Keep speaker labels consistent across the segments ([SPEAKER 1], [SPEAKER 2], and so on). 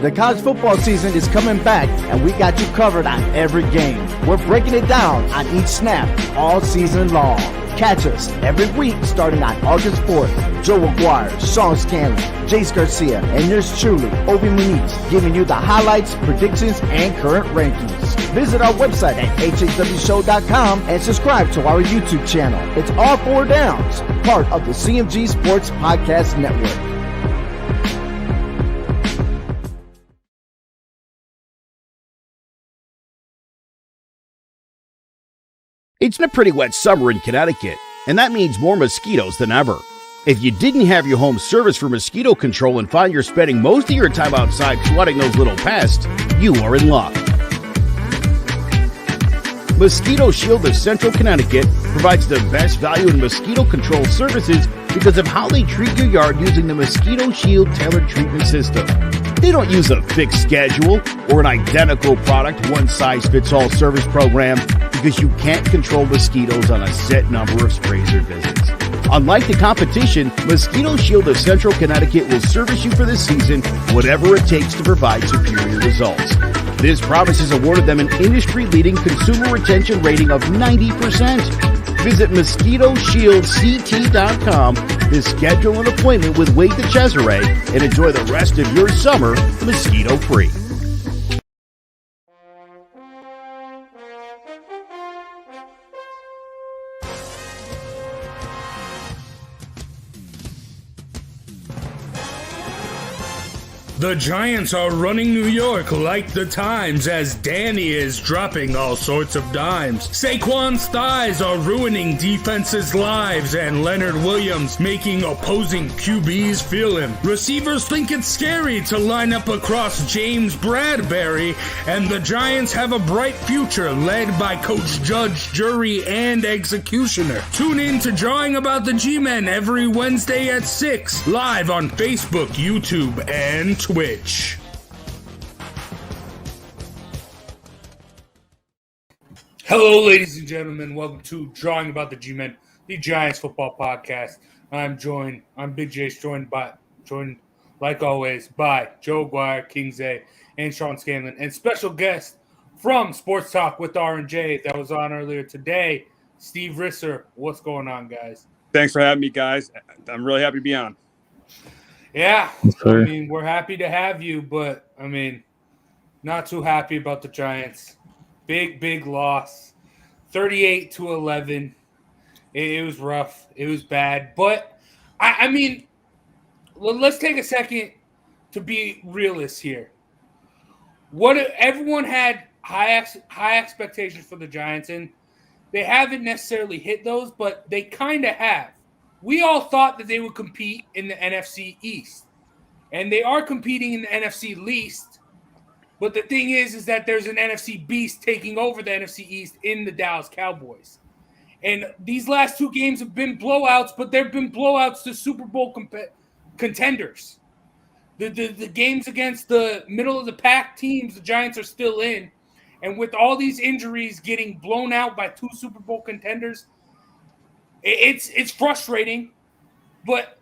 [SPEAKER 1] The college football season is coming back, and we got you covered on every game. We're breaking it down on each snap all season long. Catch us every week starting on August 4th. Joe Aguirre, Sean Scanlon, Jace Garcia, and yours truly, Obi Muniz, giving you the highlights, predictions, and current rankings. Visit our website at hhwshow.com and subscribe to our YouTube channel. It's All Four Downs, part of the CMG Sports Podcast Network.
[SPEAKER 2] It's been a pretty wet summer in Connecticut, and that means more mosquitoes than ever. If you didn't have your home service for mosquito control and find you're spending most of your time outside swatting those little pests, you are in luck. Mosquito Shield of Central Connecticut provides the best value in mosquito control services because of how they treat your yard using the Mosquito Shield Tailored Treatment System. They don't use a fixed schedule or an identical product, one-size-fits-all service program because you can't control mosquitoes on a set number of sprays or visits. Unlike the competition, Mosquito Shield of Central Connecticut will service you for the season, whatever it takes to provide superior results. This promise has awarded them an industry-leading consumer retention rating of 90%. Visit MosquitoShieldCT.com to schedule an appointment with Wade DeCesare and enjoy the rest of your summer mosquito-free.
[SPEAKER 3] The Giants are running New York like the Times as Danny is dropping all sorts of dimes. Saquon's thighs are ruining defenses' lives and Leonard Williams making opposing QBs feel him. Receivers think it's scary to line up across James Bradbury, and the Giants have a bright future led by Coach Judge, Jury, and Executioner. Tune in to Drawing About the G-Men every Wednesday at 6, live on Facebook, YouTube, and Twitch. Hello, ladies and gentlemen. Welcome to Drawing About the G-Men, the Giants football podcast. I'm Big Jace, joined like always by Joe Aguirre, King Zay, and Sean Scanlon, and special guest from Sports Talk with R&J that was on earlier today, Steve Risser. What's going on, guys?
[SPEAKER 4] Thanks for having me, guys. I'm really happy to be on.
[SPEAKER 3] Yeah, I mean, we're happy to have you, but, I mean, not too happy about the Giants. Big loss, 38-11. It was rough. It was bad. But, I mean, let's take a second to be realists here. Everyone had high expectations for the Giants, and they haven't necessarily hit those, but they kind of have. We all thought that they would compete in the NFC East, and they are competing in the NFC least. But the thing is that there's an NFC beast taking over the NFC East in the Dallas Cowboys. And these last two games have been blowouts, but they've been blowouts to Super Bowl contenders. The games against the middle-of-the-pack teams, the Giants are still in. And with all these injuries getting blown out by two Super Bowl contenders, it's frustrating, but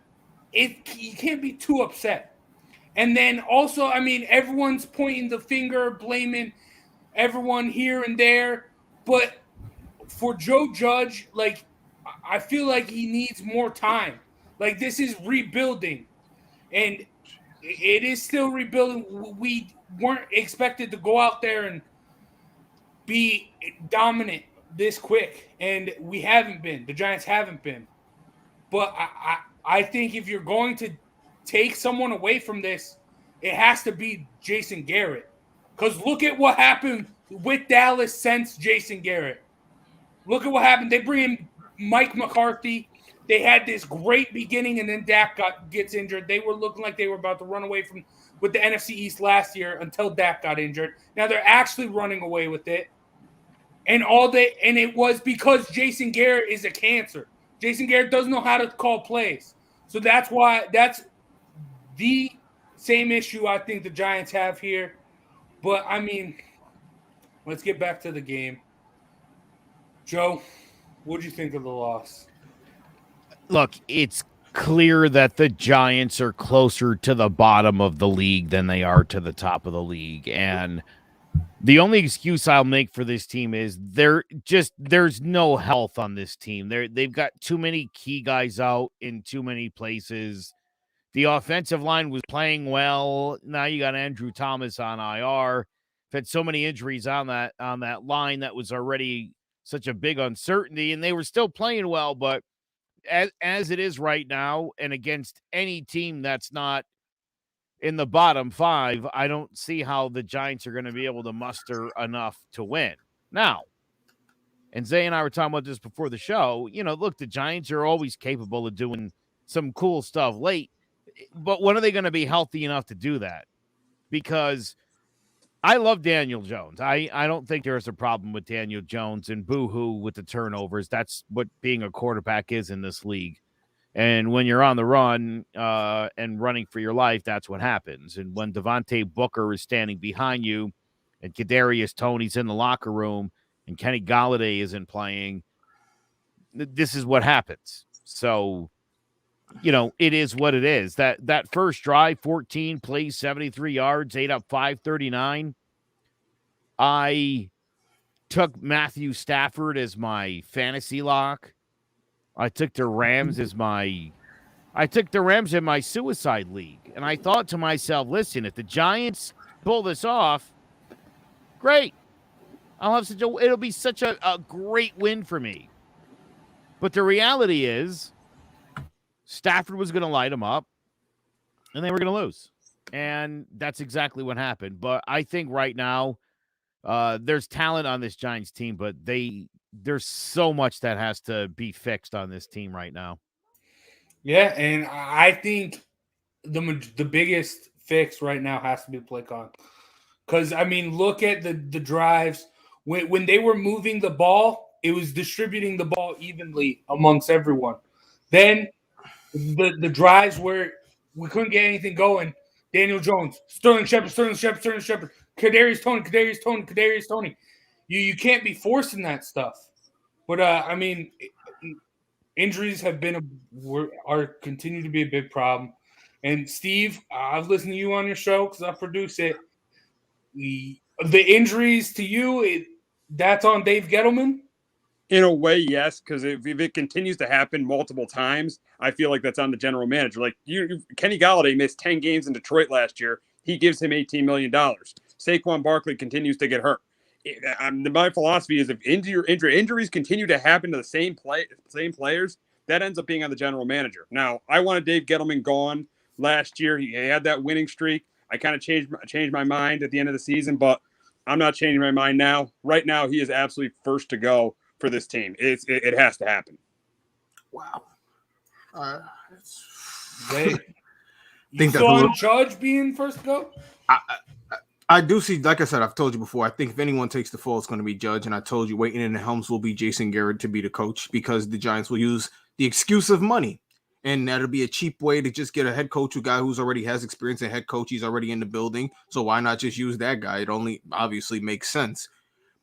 [SPEAKER 3] you can't be too upset. And then also, I mean, everyone's pointing the finger, blaming everyone here and there. But for Joe Judge, like, I feel like he needs more time. Like, this is rebuilding. And it is still rebuilding. We weren't expected to go out there and be dominant this quick, and we haven't been. The Giants haven't been. But I think if you're going to take someone away from this, it has to be Jason Garrett. Because look at what happened with Dallas since Jason Garrett. Look at what happened. They bring in Mike McCarthy. They had this great beginning, and then Dak gets injured. They were looking like they were about to run away with the NFC East last year until Dak got injured. Now they're actually running away with it. And it was because Jason Garrett is a cancer. Jason Garrett doesn't know how to call plays. So that's the same issue I think the Giants have here. But, I mean, let's get back to the game. Joe, what did you think of the loss?
[SPEAKER 2] Look, it's clear that the Giants are closer to the bottom of the league than they are to the top of the league. And the only excuse I'll make for this team is there's no health on this team. They've got too many key guys out in too many places. The offensive line was playing well. Now you got Andrew Thomas on IR. Had so many injuries on that line that was already such a big uncertainty, and they were still playing well. But as it is right now, and against any team that's not in the bottom five, I don't see how the Giants are going to be able to muster enough to win. Now, and Zay and I were talking about this before the show. Look, the Giants are always capable of doing some cool stuff late, but when are they going to be healthy enough to do that? Because I love Daniel Jones. I don't think there's a problem with Daniel Jones, and boo-hoo with the turnovers. That's what being a quarterback is in this league. And when you're on the run and running for your life, that's what happens. And when Devontae Booker is standing behind you and Kadarius Toney's in the locker room and Kenny Golladay isn't playing, this is what happens. So, it is what it is. That first drive, 14 plays, 73 yards, ate up 539. I took Matthew Stafford as my fantasy lock. I took the Rams in my suicide league. And I thought to myself, listen, if the Giants pull this off, great. It'll be such a great win for me. But the reality is Stafford was going to light them up and they were going to lose. And that's exactly what happened. But I think right now there's talent on this Giants team, but there's so much that has to be fixed on this team right now.
[SPEAKER 3] Yeah, and I think the biggest fix right now has to be play call. Because, look at the drives. When they were moving the ball, it was distributing the ball evenly amongst everyone. Then the drives where we couldn't get anything going, Daniel Jones, Sterling Shepard, Kadarius Toney. You can't be forcing that stuff. But, injuries are continue to be a big problem. And, Steve, I've listened to you on your show because I produce it. The injuries to you, that's on Dave Gettleman?
[SPEAKER 4] In a way, yes, because if it continues to happen multiple times, I feel like that's on the general manager. Like Kenny Golladay missed 10 games in Detroit last year. He gives him $18 million. Saquon Barkley continues to get hurt. My philosophy is if injuries continue to happen to the same players, that ends up being on the general manager. Now, I wanted Dave Gettleman gone last year. He had that winning streak. I kind of changed my mind at the end of the season, but I'm not changing my mind now. Right now, he is absolutely first to go for this team. It has to happen.
[SPEAKER 5] Wow.
[SPEAKER 3] You saw Judge being first to go?
[SPEAKER 5] I do see, like I said, I've told you before, I think if anyone takes the fall, it's going to be Judge. And I told you waiting in the helms will be Jason Garrett to be the coach because the Giants will use the excuse of money. And that'll be a cheap way to just get a head coach, a guy who's already has experience in head coach. He's already in the building. So why not just use that guy? It only obviously makes sense.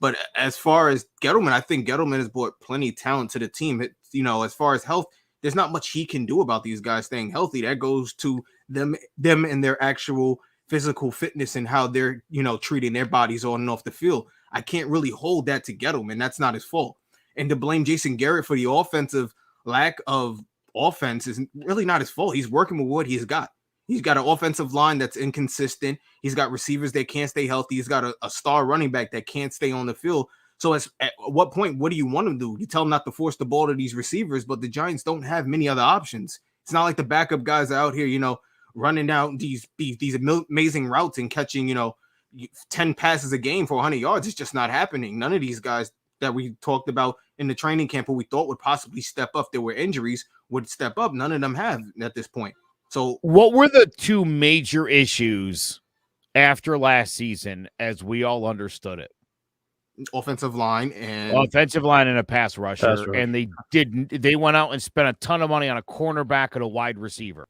[SPEAKER 5] But as far as Gettleman, I think Gettleman has brought plenty of talent to the team. As far as health, there's not much he can do about these guys staying healthy. That goes to them and their actual physical fitness and how they're, treating their bodies on and off the field. I can't really hold that to Gettleman. That's not his fault. And to blame Jason Garrett for the offensive lack of offense is really not his fault. He's working with what he's got. He's got an offensive line that's inconsistent. He's got receivers that can't stay healthy. He's got a star running back that can't stay on the field. So at what point, what do you want him to do? You tell him not to force the ball to these receivers, but the Giants don't have many other options. It's not like the backup guys are out here, running down these amazing routes and catching, 10 passes a game for 100 yards. It's just not happening. None of these guys that we talked about in the training camp who we thought would possibly step up, there were injuries, would step up. None of them have at this point. So
[SPEAKER 2] what were the two major issues after last season as we all understood it?
[SPEAKER 5] Offensive line and
[SPEAKER 2] a pass rusher. And they went out and spent a ton of money on a cornerback and a wide receiver.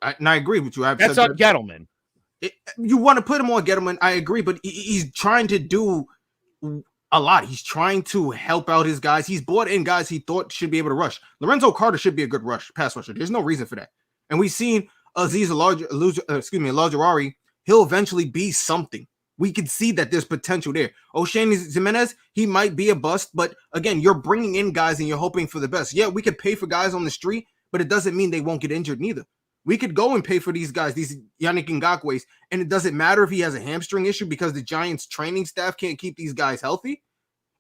[SPEAKER 5] I agree with you.
[SPEAKER 2] That's on Gettleman.
[SPEAKER 5] You want to put him on Gettleman, I agree, but he's trying to do a lot. He's trying to help out his guys. He's brought in guys he thought should be able to rush. Lorenzo Carter should be a good pass rusher. There's no reason for that. And we've seen Elijah, he'll eventually be something. We can see that there's potential there. O'Shane Jimenez, he might be a bust, but again, you're bringing in guys and you're hoping for the best. Yeah, we could pay for guys on the street, but it doesn't mean they won't get injured neither. We could go and pay for these guys, these Yannick Ngakwe's, and it doesn't matter if he has a hamstring issue because the Giants training staff can't keep these guys healthy.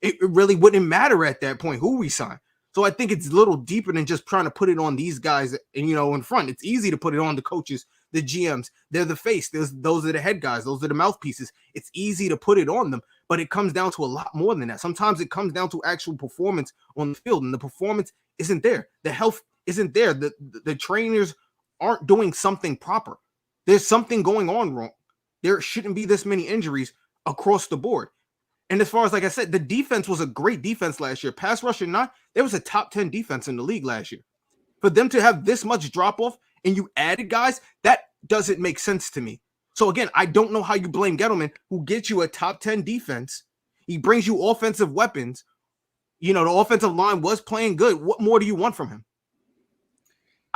[SPEAKER 5] It really wouldn't matter at that point who we sign. So I think it's a little deeper than just trying to put it on these guys and, in front. It's easy to put it on the coaches, the GMs. They're the face. Those are the head guys. Those are the mouthpieces. It's easy to put it on them, but it comes down to a lot more than that. Sometimes it comes down to actual performance on the field, and the performance isn't there. The health isn't there. The trainers aren't doing something proper. There's something going on wrong. There shouldn't be this many injuries across the board. And as far as, like I said, the defense was a great defense last year. Pass rush or not, there was a top 10 defense in the league last year. For them to have this much drop off and you added guys, that doesn't make sense to me. So again, I don't know how you blame Gettleman, who gets you a top 10 defense. He brings you offensive weapons. The offensive line was playing good. What more do you want from him?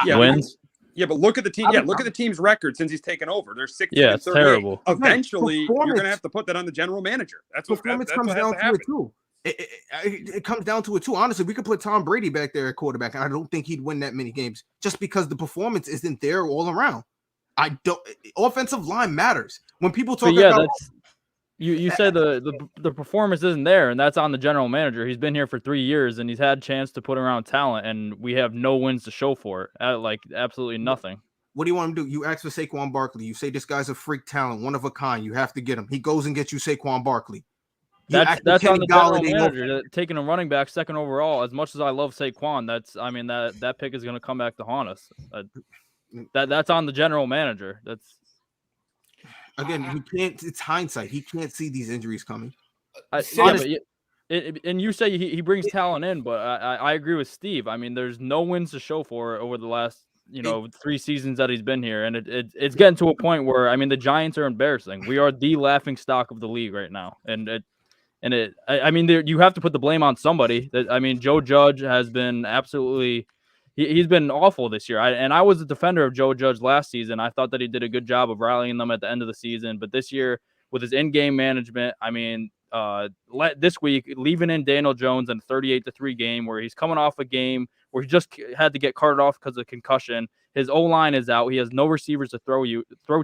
[SPEAKER 4] Yeah,
[SPEAKER 6] wins.
[SPEAKER 4] Yeah, but look at the team. Yeah, look at the team's record since he's taken over. They're 16.
[SPEAKER 6] Yeah, it's terrible.
[SPEAKER 4] Eventually, you're going to have to put that on the general manager. That's what
[SPEAKER 5] comes down to it too. It comes down to it too. Honestly, we could put Tom Brady back there at quarterback, and I don't think he'd win that many games just because the performance isn't there all around. Offensive line matters when people talk about.
[SPEAKER 6] You said the performance isn't there, and that's on the general manager. He's been here for 3 years, and he's had a chance to put around talent, and we have no wins to show for it. Absolutely nothing.
[SPEAKER 5] What do you want him to do? You ask for Saquon Barkley. You say this guy's a freak talent, one of a kind. You have to get him. He goes and gets you Saquon Barkley.
[SPEAKER 6] That's on the general manager taking a running back second overall. As much as I love Saquon, that pick is going to come back to haunt us. That's on the general manager. Again,
[SPEAKER 5] he can't. It's hindsight. He can't see these injuries coming.
[SPEAKER 6] And you say he brings talent in, but I agree with Steve. I mean, there's no wins to show for it over the last 3 seasons that he's been here, and it's getting to a point where the Giants are embarrassing. We are the laughing stock of the league right now, you have to put the blame on somebody. Joe Judge has been absolutely. He's been awful this year. I was a defender of Joe Judge last season. I thought that he did a good job of rallying them at the end of the season. But this year, with his in-game management, this week, leaving in Daniel Jones in a 38-3 game where he's coming off a game where he just had to get carted off because of concussion. His O-line is out. He has no receivers to throw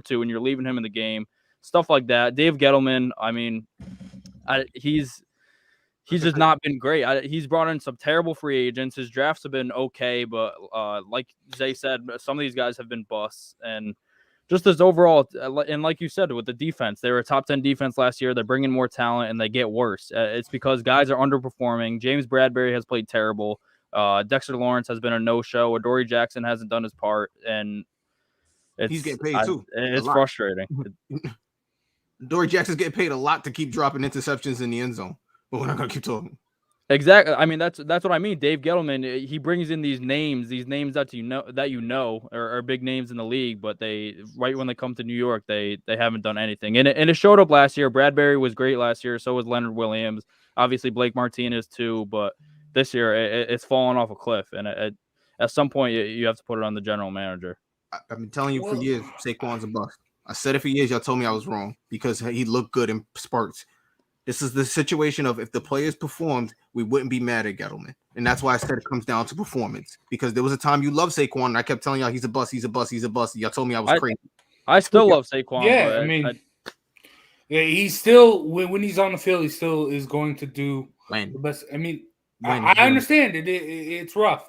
[SPEAKER 6] to, and you're leaving him in the game. Stuff like that. Dave Gettleman, he's just not been great. He's brought in some terrible free agents. His drafts have been okay, but like Zay said, some of these guys have been busts. And just as overall, and like you said, with the defense, they were a top 10 defense last year. They're bringing more talent, and they get worse. It's because guys are underperforming. James Bradbury has played terrible. Dexter Lawrence has been a no-show. Adoree Jackson hasn't done his part, and
[SPEAKER 5] he's getting paid too.
[SPEAKER 6] It's frustrating.
[SPEAKER 5] Adoree Jackson's getting paid a lot to keep dropping interceptions in the end zone. But we're not going to keep talking.
[SPEAKER 6] Exactly. That's what I mean. Dave Gettleman, he brings in these names that are big names in the league, but right when they come to New York, they haven't done anything. And it showed up last year. Bradbury was great last year. So was Leonard Williams. Obviously, Blake Martinez too. But this year, it's fallen off a cliff. And at some point, you have to put it on the general manager.
[SPEAKER 5] I've been telling you for years, Saquon's a bust. I said it for years. Y'all told me I was wrong because he looked good in spurts. This is the situation of if the players performed, we wouldn't be mad at Gettleman. And that's why I said it comes down to performance. Because there was a time you loved Saquon, and I kept telling y'all he's a bust, he's a bust, he's a bust. Y'all told me I was crazy.
[SPEAKER 6] I still love Saquon.
[SPEAKER 3] Yeah, he's still, when he's on the field, he still is going to do the best. I understand it. It's rough.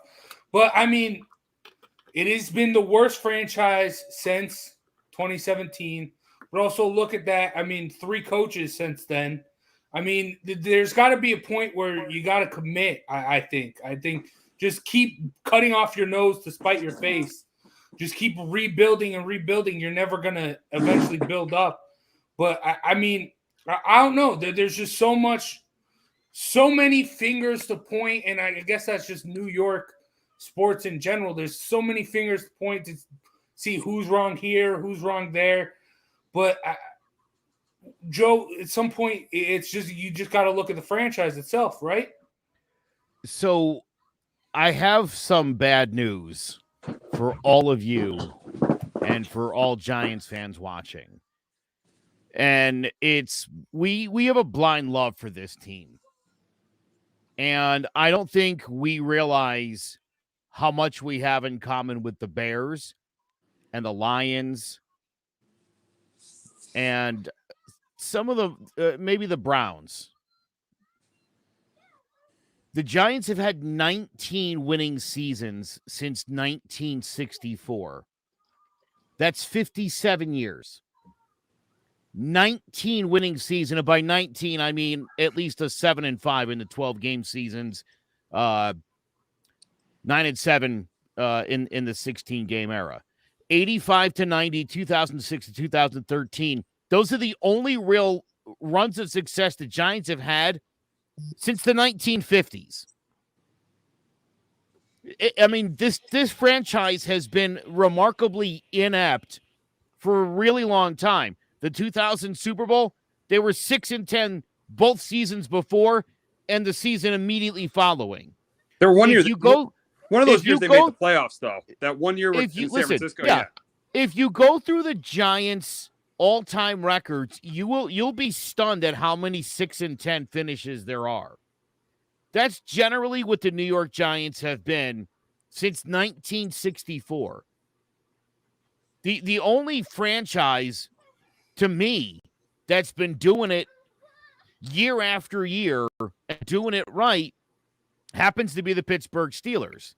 [SPEAKER 3] But, it has been the worst franchise since 2017. But also look at that. 3 coaches since then. There's got to be a point where you got to commit, I think. I think just keep cutting off your nose to spite your face. Just keep rebuilding and rebuilding. You're never going to eventually build up. But, I don't know. There's just so many fingers to point, and I guess that's just New York sports in general. There's so many fingers to point to see who's wrong here, who's wrong there. But Joe, at some point, it's just you just got to look at the franchise itself, right?
[SPEAKER 2] So I have some bad news for all of you and for all Giants fans watching. And it's we have a blind love for this team. And I don't think we realize how much we have in common with the Bears and the Lions and some of the maybe the Browns. The Giants have had 19 winning seasons since 1964. That's 57 years. 19 winning season, and by 19 I mean at least a 7-5 in the 12 game seasons, 9-7 in the 16 game era. 85 to 90, 2006 to 2013. Those are the only real runs of success the Giants have had since the 1950s. I mean, this franchise has been remarkably inept for a really long time. The 2000 Super Bowl, they were 6-10 both seasons before and the season immediately following.
[SPEAKER 4] There were one year one of those years they made the playoffs, though. That 1 year with San Francisco. Yeah.
[SPEAKER 2] If you go through the Giants' all-time records, you'll be stunned at how many 6-10 finishes there are. That's generally what the New York Giants have been since 1964. The only franchise, to me, that's been doing it year after year and doing it right happens to be the Pittsburgh Steelers,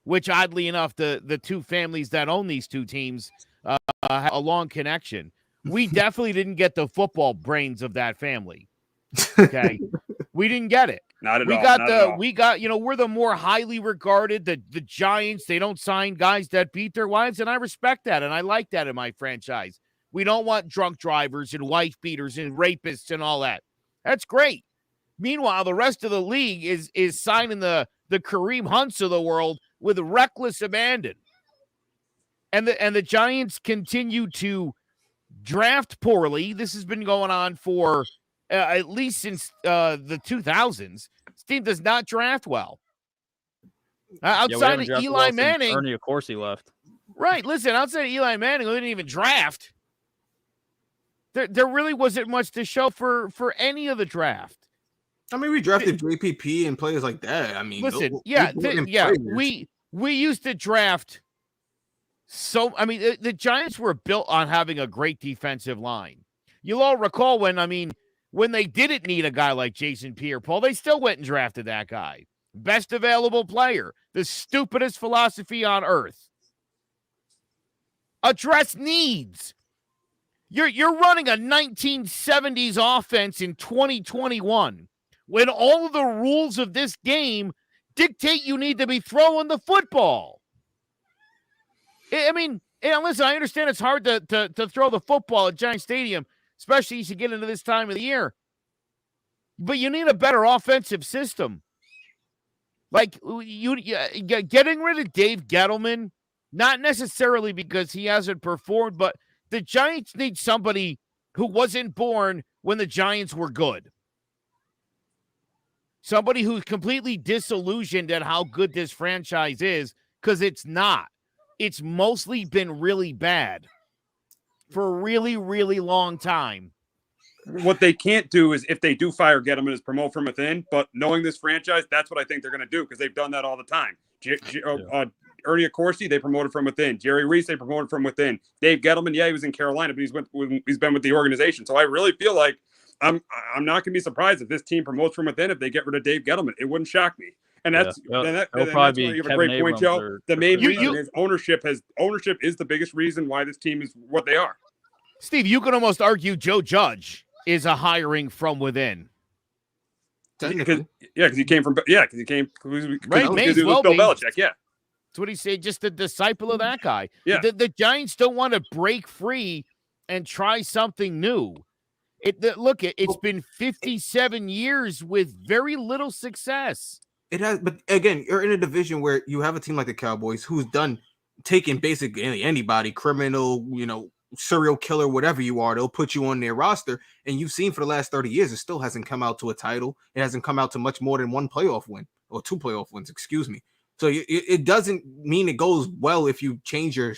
[SPEAKER 2] which oddly enough, the two families that own these two teams have a long connection. We definitely didn't get the football brains of that family. Okay. We didn't get it.
[SPEAKER 4] Not at all.
[SPEAKER 2] We got, we're the more highly regarded, the Giants, they don't sign guys that beat their wives, and I respect that, and I like that in my franchise. We don't want drunk drivers and wife beaters and rapists and all that. That's great. Meanwhile, the rest of the league is signing the Kareem Hunts of the world with reckless abandon. And the Giants continue to draft poorly. This has been going on for at least since the 2000s. This team does not draft well. Outside of Eli Manning.
[SPEAKER 6] Ernie, of course, he left.
[SPEAKER 2] Right. Listen, outside of Eli Manning, who didn't even draft, there really wasn't much to show for any of the draft.
[SPEAKER 5] I mean, we drafted JPP and players like that. I mean,
[SPEAKER 2] listen, we used to draft. So, I mean, the Giants were built on having a great defensive line. You'll all recall when they didn't need a guy like Jason Pierre-Paul, they still went and drafted that guy. Best available player. The stupidest philosophy on earth. Address needs. You're running a 1970s offense in 2021 when all of the rules of this game dictate you need to be throwing the football. I mean, listen, I understand it's hard to throw the football at Giant Stadium, especially as you get into this time of the year. But you need a better offensive system. Like, getting rid of Dave Gettleman, not necessarily because he hasn't performed, but the Giants need somebody who wasn't born when the Giants were good. Somebody who's completely disillusioned at how good this franchise is, because it's not. It's mostly been really bad for a really, really long time.
[SPEAKER 4] What they can't do is, if they do fire Gettleman, is promote from within. But knowing this franchise, that's what I think they're going to do, because they've done that all the time. Ernie Accorsi, they promoted from within. Jerry Reese, they promoted from within. Dave Gettleman, he was in Carolina, but he's been with the organization. So I really feel like I'm not going to be surprised if this team promotes from within if they get rid of Dave Gettleman. It wouldn't shock me. And that's you have a great point, Joe. The main reason is ownership is the biggest reason why this team is what they are.
[SPEAKER 2] Steve, you can almost argue Joe Judge is a hiring from within.
[SPEAKER 5] Technically.
[SPEAKER 4] Because he came Bill Belichick. Yeah.
[SPEAKER 2] That's what he said, just a disciple of that guy.
[SPEAKER 4] Yeah.
[SPEAKER 2] The Giants don't want to break free and try something new. It's been 57 years with very little success.
[SPEAKER 5] It has, but again, you're in a division where you have a team like the Cowboys who's taken basically anybody, criminal, serial killer, whatever you are, they'll put you on their roster. And you've seen for the last 30 years, it still hasn't come out to a title. It hasn't come out to much more than one playoff win or two playoff wins, excuse me. So it doesn't mean it goes well if you change your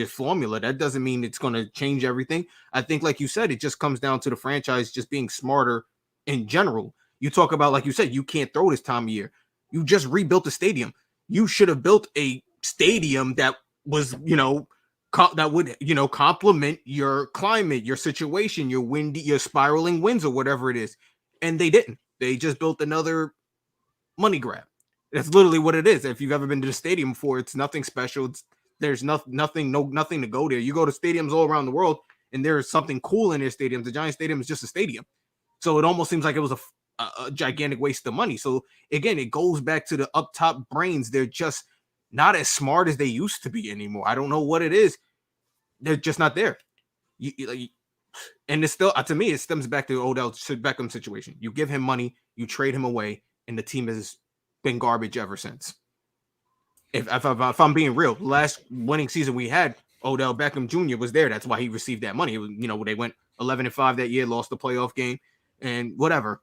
[SPEAKER 5] formula. That doesn't mean it's going to change everything. I think, like you said, it just comes down to the franchise just being smarter in general. You talk about, like you said, you can't throw this time of year. You just rebuilt the stadium. You should have built a stadium that was, that would, complement your climate, your situation, your spiraling winds or whatever it is. And they didn't. They just built another money grab. That's literally what it is. If you've ever been to the stadium before, it's nothing special. There's nothing to go there. You go to stadiums all around the world and there's something cool in their stadiums. The Giants stadium is just a stadium. So it almost seems like it was a gigantic waste of money. So again, it goes back to the up top brains. They're just not as smart as they used to be anymore. I don't know what it is. They're just not there. And it's still, to me, it stems back to Odell Beckham situation. You give him money, you trade him away, and the team has been garbage ever since. If I'm being real, last winning season we had, Odell Beckham Jr. was there. That's why he received that money. It was, they went 11-5 that year, lost the playoff game, and whatever.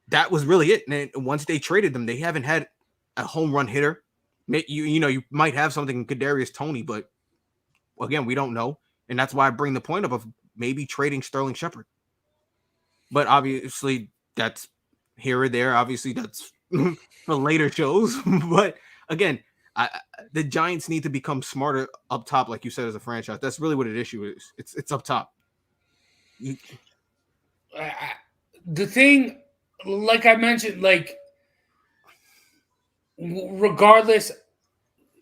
[SPEAKER 5] That was really it. And then once they traded them, they haven't had a home run hitter. You might have something in Kadarius Toney, but again, we don't know. And that's why I bring the point up of maybe trading Sterling Shepard. But obviously, that's here or there. Obviously, that's for later shows. But again, the Giants need to become smarter up top, like you said, as a franchise. That's really what the issue is. It's up top.
[SPEAKER 3] The thing, like I mentioned, regardless,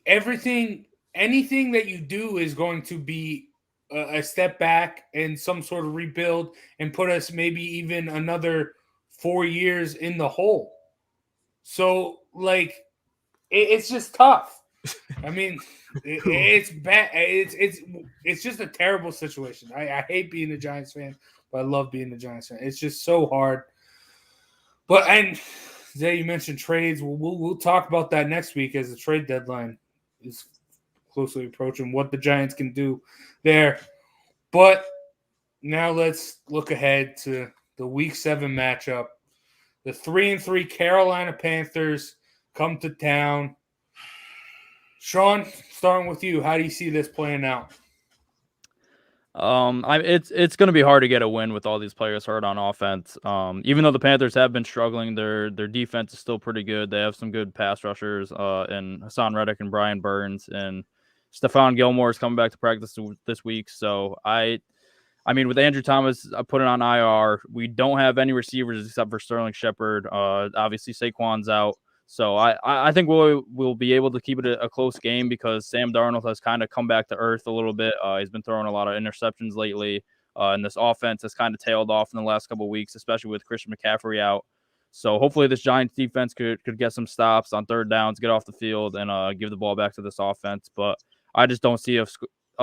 [SPEAKER 3] anything that you do is going to be a step back and some sort of rebuild and put us maybe even another 4 years in the hole. So, it's just tough. I mean, it's bad. It's just a terrible situation. I hate being a Giants fan, but I love being a Giants fan. It's just so hard. And Zay, you mentioned trades. We'll talk about that next week as the trade deadline is closely approaching, what the Giants can do there. But now let's look ahead to the Week 7 matchup. The 3-3 Carolina Panthers come to town. Sean, starting with you, how do you see this playing out?
[SPEAKER 6] It's going to be hard to get a win with all these players hurt on offense. Even though the Panthers have been struggling, their defense is still pretty good. They have some good pass rushers, and Hassan Reddick and Brian Burns, and Stephon Gilmore is coming back to practice this week. So I mean, with Andrew Thomas put it on IR, we don't have any receivers except for Sterling Shepard. Obviously Saquon's out. So I think we'll be able to keep it a close game because Sam Darnold has kind of come back to earth a little bit. He's been throwing a lot of interceptions lately, and this offense has kind of tailed off in the last couple of weeks, especially with Christian McCaffrey out. So hopefully this Giants defense could get some stops on third downs, get off the field, and give the ball back to this offense. But I just don't see us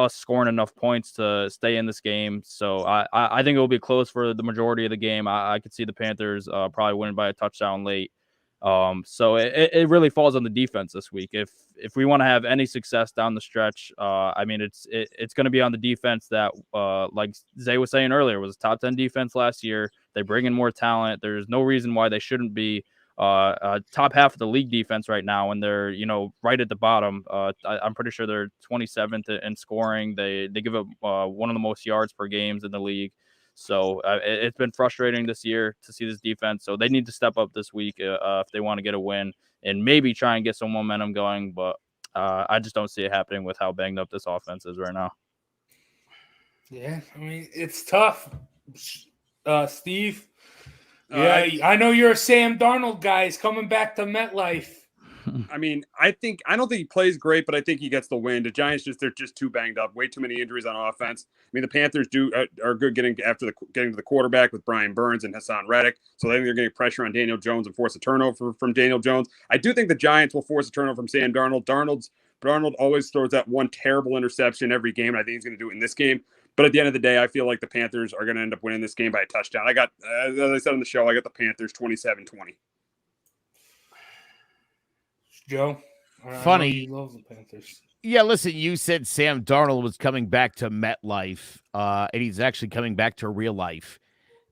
[SPEAKER 6] scoring enough points to stay in this game. So I think it will be close for the majority of the game. I could see the Panthers probably winning by a touchdown late. So it really falls on the defense this week. If we want to have any success down the stretch, I mean, it's going to be on the defense that, like Zay was saying earlier, was a top 10 defense last year. They bring in more talent. There's no reason why they shouldn't be top half of the league defense right now, and they're right at the bottom. I'm pretty sure they're 27th in scoring. They give up one of the most yards per games in the league. So it's been frustrating this year to see this defense. So they need to step up this week if they want to get a win and maybe try and get some momentum going. But I just don't see it happening with how banged up this offense is right now.
[SPEAKER 3] Yeah, I mean, it's tough. Steve? Yeah, I know you're a Sam Darnold guy. He's coming back to MetLife.
[SPEAKER 4] I mean, I don't think he plays great, but I think he gets the win. The Giants they're just too banged up. Way too many injuries on offense. I mean, the Panthers are good getting to the quarterback with Brian Burns and Hassan Reddick. So I think they're getting pressure on Daniel Jones and force a turnover from Daniel Jones. I do think the Giants will force a turnover from Sam Darnold. Darnold always throws that one terrible interception every game, and I think he's going to do it in this game. But at the end of the day, I feel like the Panthers are going to end up winning this game by a touchdown. I got, as I said on the show, I got the Panthers 27-20.
[SPEAKER 3] Joe, I know
[SPEAKER 7] Funny.
[SPEAKER 3] he loves the Panthers.
[SPEAKER 7] Yeah, listen, you said Sam Darnold was coming back to MetLife, and he's actually coming back to real life.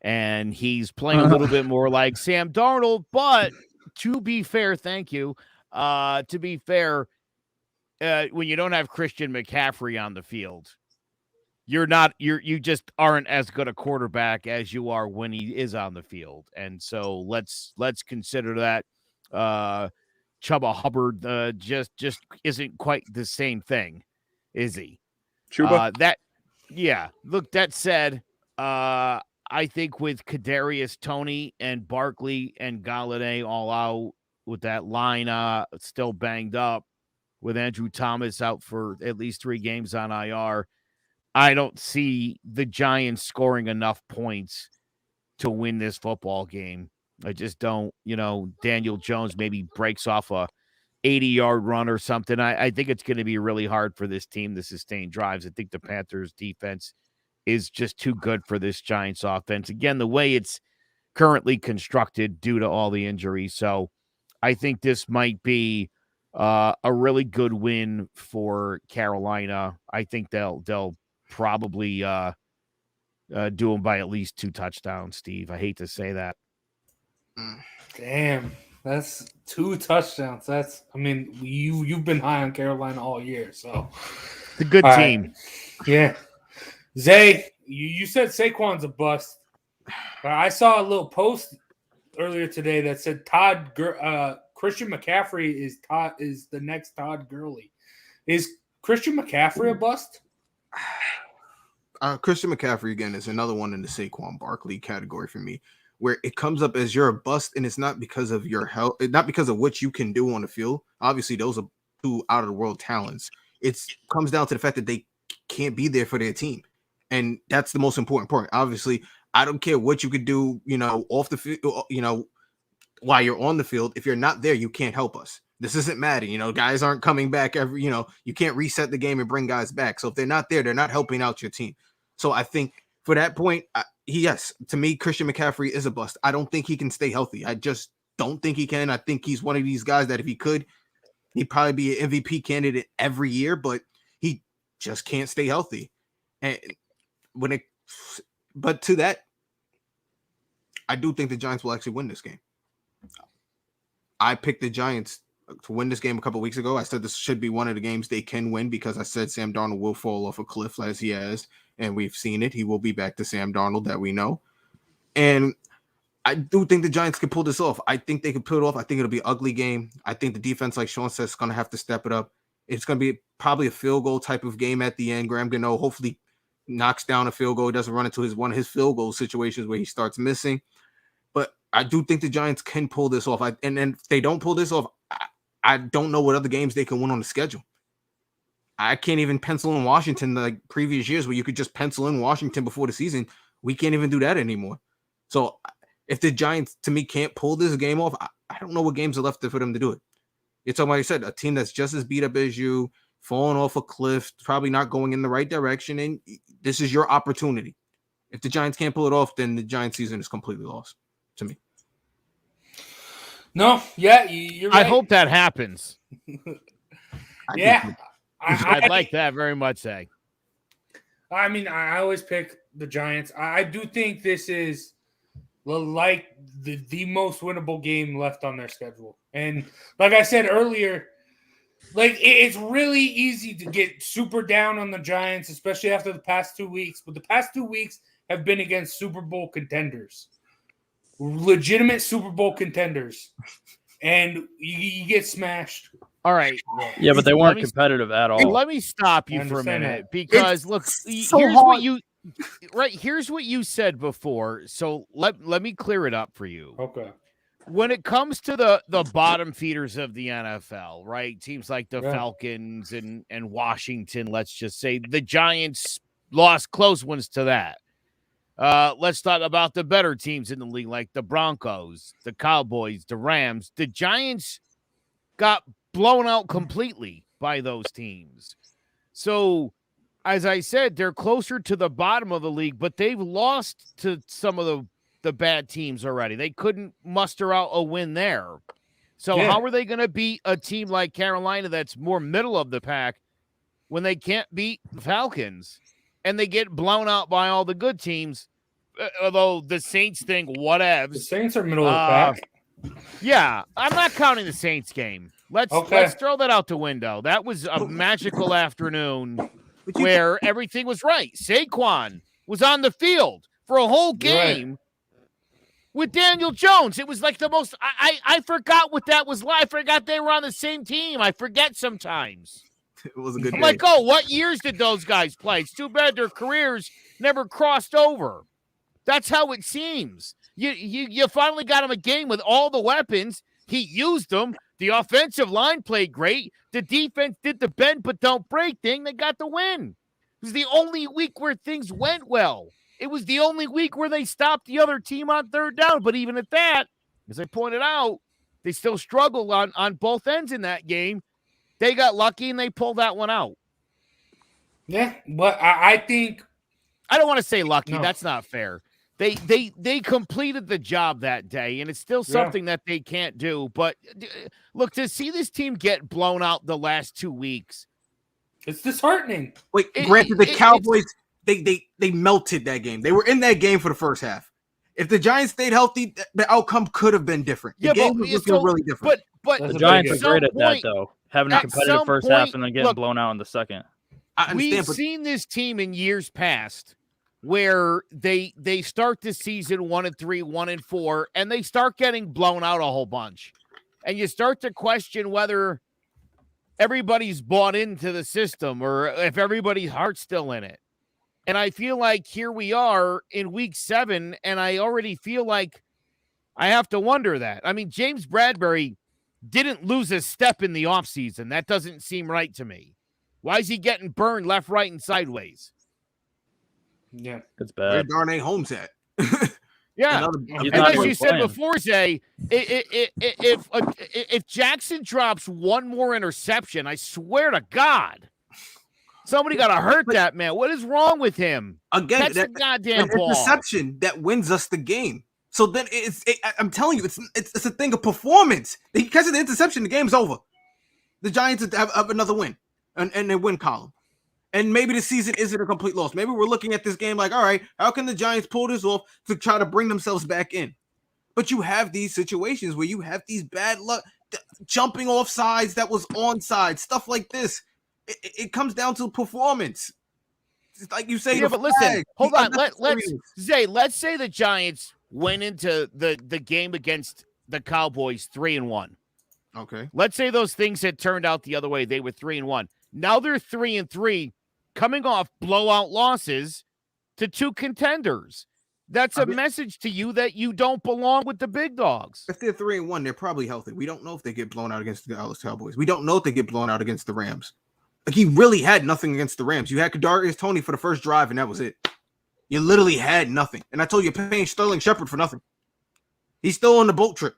[SPEAKER 7] And he's playing a little bit more like Sam Darnold, but to be fair, thank you. To be fair, when you don't have Christian McCaffrey on the field, you just aren't as good a quarterback as you are when he is on the field. And so let's consider that Chubba Hubbard just isn't quite the same thing, is he?
[SPEAKER 4] Chuba?
[SPEAKER 7] Look, that said, I think with Kadarius Toney and Barkley and Galladay all out, with that line still banged up, with Andrew Thomas out for at least 3 games on IR, I don't see the Giants scoring enough points to win this football game. I just don't. Daniel Jones maybe breaks off a 80-yard run or something. I think it's going to be really hard for this team to sustain drives. I think the Panthers defense is just too good for this Giants offense. Again, the way it's currently constructed due to all the injuries. So I think this might be a really good win for Carolina. I think they'll probably do them by at least 2 touchdowns, Steve. I hate to say that.
[SPEAKER 3] Damn, that's 2 touchdowns. You've been high on Carolina all year, so
[SPEAKER 7] It's a good
[SPEAKER 3] all
[SPEAKER 7] team.
[SPEAKER 3] Right. Yeah. Zay, you said Saquon's a bust. But I saw a little post earlier today that said Christian McCaffrey is the next Todd Gurley. Is Christian McCaffrey a bust?
[SPEAKER 5] Christian McCaffrey, again, is another one in the Saquon Barkley category for me, where it comes up as you're a bust, and it's not because of your health, not because of what you can do on the field. Obviously, those are 2 out-of-the-world talents. It comes down to the fact that they can't be there for their team, and that's the most important part. Obviously, I don't care what you could do, off the field, while you're on the field. If you're not there, you can't help us. This isn't Madden. Guys aren't coming back you can't reset the game and bring guys back. So if they're not there, they're not helping out your team. So I think for that point, yes, to me, Christian McCaffrey is a bust. I don't think he can stay healthy. I just don't think he can. I think he's one of these guys that if he could, he'd probably be an MVP candidate every year, but he just can't stay healthy. And but to that, I do think the Giants will actually win this game. I picked the Giants to win this game a couple of weeks ago. I said this should be one of the games they can win because I said Sam Darnold will fall off a cliff as he has, and we've seen it. He will be back to Sam Darnold that we know. And I do think the Giants can pull this off. I think they can pull it off. I think it'll be an ugly game. I think the defense, like Sean says, is going to have to step it up. It's going to be probably a field goal type of game at the end. Graham Gano hopefully knocks down a field goal, doesn't run into one of his field goal situations where he starts missing. But I do think the Giants can pull this off. And if they don't pull this off, I don't know what other games they can win on the schedule. I can't even pencil in Washington like previous years where you could just pencil in Washington before the season. We can't even do that anymore. So if the Giants, to me, can't pull this game off, I don't know what games are left for them to do it. It's like I said, a team that's just as beat up as you, falling off a cliff, probably not going in the right direction, and this is your opportunity. If the Giants can't pull it off, then the Giants season is completely lost to me.
[SPEAKER 3] No, yeah, you're right.
[SPEAKER 7] I hope that happens.
[SPEAKER 3] Yeah.
[SPEAKER 7] I'd like that very much, Zay.
[SPEAKER 3] I always pick the Giants. I do think this is like the most winnable game left on their schedule. And like I said earlier, it's really easy to get super down on the Giants, especially after the past 2 weeks. But the past 2 weeks have been against Super Bowl contenders, legitimate Super Bowl contenders, and you get smashed.
[SPEAKER 7] All right.
[SPEAKER 6] Yeah, but they weren't competitive at all.
[SPEAKER 7] Let me stop you for a minute because look,
[SPEAKER 5] so
[SPEAKER 7] here's
[SPEAKER 5] hard.
[SPEAKER 7] here's what you said before. So let me clear it up for you.
[SPEAKER 3] Okay.
[SPEAKER 7] When it comes to the bottom feeders of the NFL, right? Teams like the Falcons and Washington, let's just say the Giants lost close ones to that. Let's talk about the better teams in the league, like the Broncos, the Cowboys, the Rams. The Giants got blown out completely by those teams. So, as I said, they're closer to the bottom of the league, but they've lost to some of the bad teams already. They couldn't muster out a win there. So
[SPEAKER 3] Yeah.
[SPEAKER 7] how are they going to beat a team like Carolina that's more middle of the pack when they can't beat the Falcons and they get blown out by all the good teams? Although the Saints thing,
[SPEAKER 3] The
[SPEAKER 7] whatevs.
[SPEAKER 3] Saints are middle of the pack.
[SPEAKER 7] Yeah, I'm not counting the Saints game. Let's throw that out the window. That was a magical afternoon where everything was right. Saquon was on the field for a whole game with Daniel Jones. It was like the most. I forgot what that was like. I forgot they were on the same team. I forget sometimes.
[SPEAKER 5] It was a good
[SPEAKER 7] I'm
[SPEAKER 5] day.
[SPEAKER 7] like, oh, what years did those guys play? It's too bad their careers never crossed over. That's how it seems. You finally got him a game with all the weapons. He used them. The offensive line played great. The defense did the bend but don't break thing. They got the win. It was the only week where things went well. It was the only week where they stopped the other team on third down. But even at that, as I pointed out, they still struggled on both ends in that game. They got lucky and they pulled that one out.
[SPEAKER 3] Yeah, but I think
[SPEAKER 7] I don't want to say lucky.
[SPEAKER 3] No.
[SPEAKER 7] That's not fair. They completed the job that day, and it's still something that they can't do. But look, to see this team get blown out the last 2 weeks,
[SPEAKER 3] it's disheartening.
[SPEAKER 5] Wait, granted, the Cowboys they melted that game. They were in that game for the first half. If the Giants stayed healthy, the outcome could have been different. The game was looking really different.
[SPEAKER 7] But
[SPEAKER 3] That's
[SPEAKER 6] The
[SPEAKER 3] a
[SPEAKER 6] Giants
[SPEAKER 3] big
[SPEAKER 6] are great at
[SPEAKER 7] point-
[SPEAKER 6] that, though. Having a
[SPEAKER 7] at
[SPEAKER 6] competitive
[SPEAKER 7] some
[SPEAKER 6] first half
[SPEAKER 7] point-
[SPEAKER 6] and then getting
[SPEAKER 7] look,
[SPEAKER 6] blown out in the second.
[SPEAKER 5] I understand,
[SPEAKER 7] we've
[SPEAKER 5] but
[SPEAKER 7] seen this team in years past where they start the season 1-3, 1-4, and they start getting blown out a whole bunch. And you start to question whether everybody's bought into the system or if everybody's heart's still in it. And I feel like here we are in week 7, and I already feel like I have to wonder that. I mean, James Bradbury didn't lose a step in the offseason. That doesn't seem right to me. Why is he getting burned left, right, and sideways?
[SPEAKER 3] Yeah,
[SPEAKER 6] It's
[SPEAKER 5] where
[SPEAKER 6] bad.
[SPEAKER 5] darn ain't Holmes at?
[SPEAKER 7] Yeah.
[SPEAKER 6] He's
[SPEAKER 7] And
[SPEAKER 6] not
[SPEAKER 7] as
[SPEAKER 6] even
[SPEAKER 7] you said
[SPEAKER 6] playing.
[SPEAKER 7] before, Zay, if Jackson drops one more interception, I swear to God, somebody got to hurt that man. What is wrong with him?
[SPEAKER 5] Again,
[SPEAKER 7] Catch the goddamn
[SPEAKER 5] an
[SPEAKER 7] ball.
[SPEAKER 5] interception that wins us the game. So then I'm telling you, it's a thing of performance. He catches the interception, the game's over. The Giants have another win and they win column. And maybe the season isn't a complete loss. Maybe we're looking at this game like, all right, how can the Giants pull this off to try to bring themselves back in? But you have these situations where you have these bad luck, jumping off sides that was onside, stuff like this. It comes down to performance. It's like you say,
[SPEAKER 7] Yeah, but listen, hold on. Let's say the Giants went into the game against the Cowboys 3-1.
[SPEAKER 5] Okay.
[SPEAKER 7] Let's say those things had turned out the other way. They were 3-1. Now they're 3-3, coming off blowout losses to 2 contenders. That's a message to you that you don't belong with the big dogs.
[SPEAKER 5] If they're 3-1, they're probably healthy. We don't know if they get blown out against the Dallas Cowboys. We don't know if they get blown out against the Rams. Like, he really had nothing against the Rams. You had Kadarius Toney for the first drive, and that was it. You literally had nothing. And I told you, you're paying Sterling Shepard for nothing. He's still on the boat trip.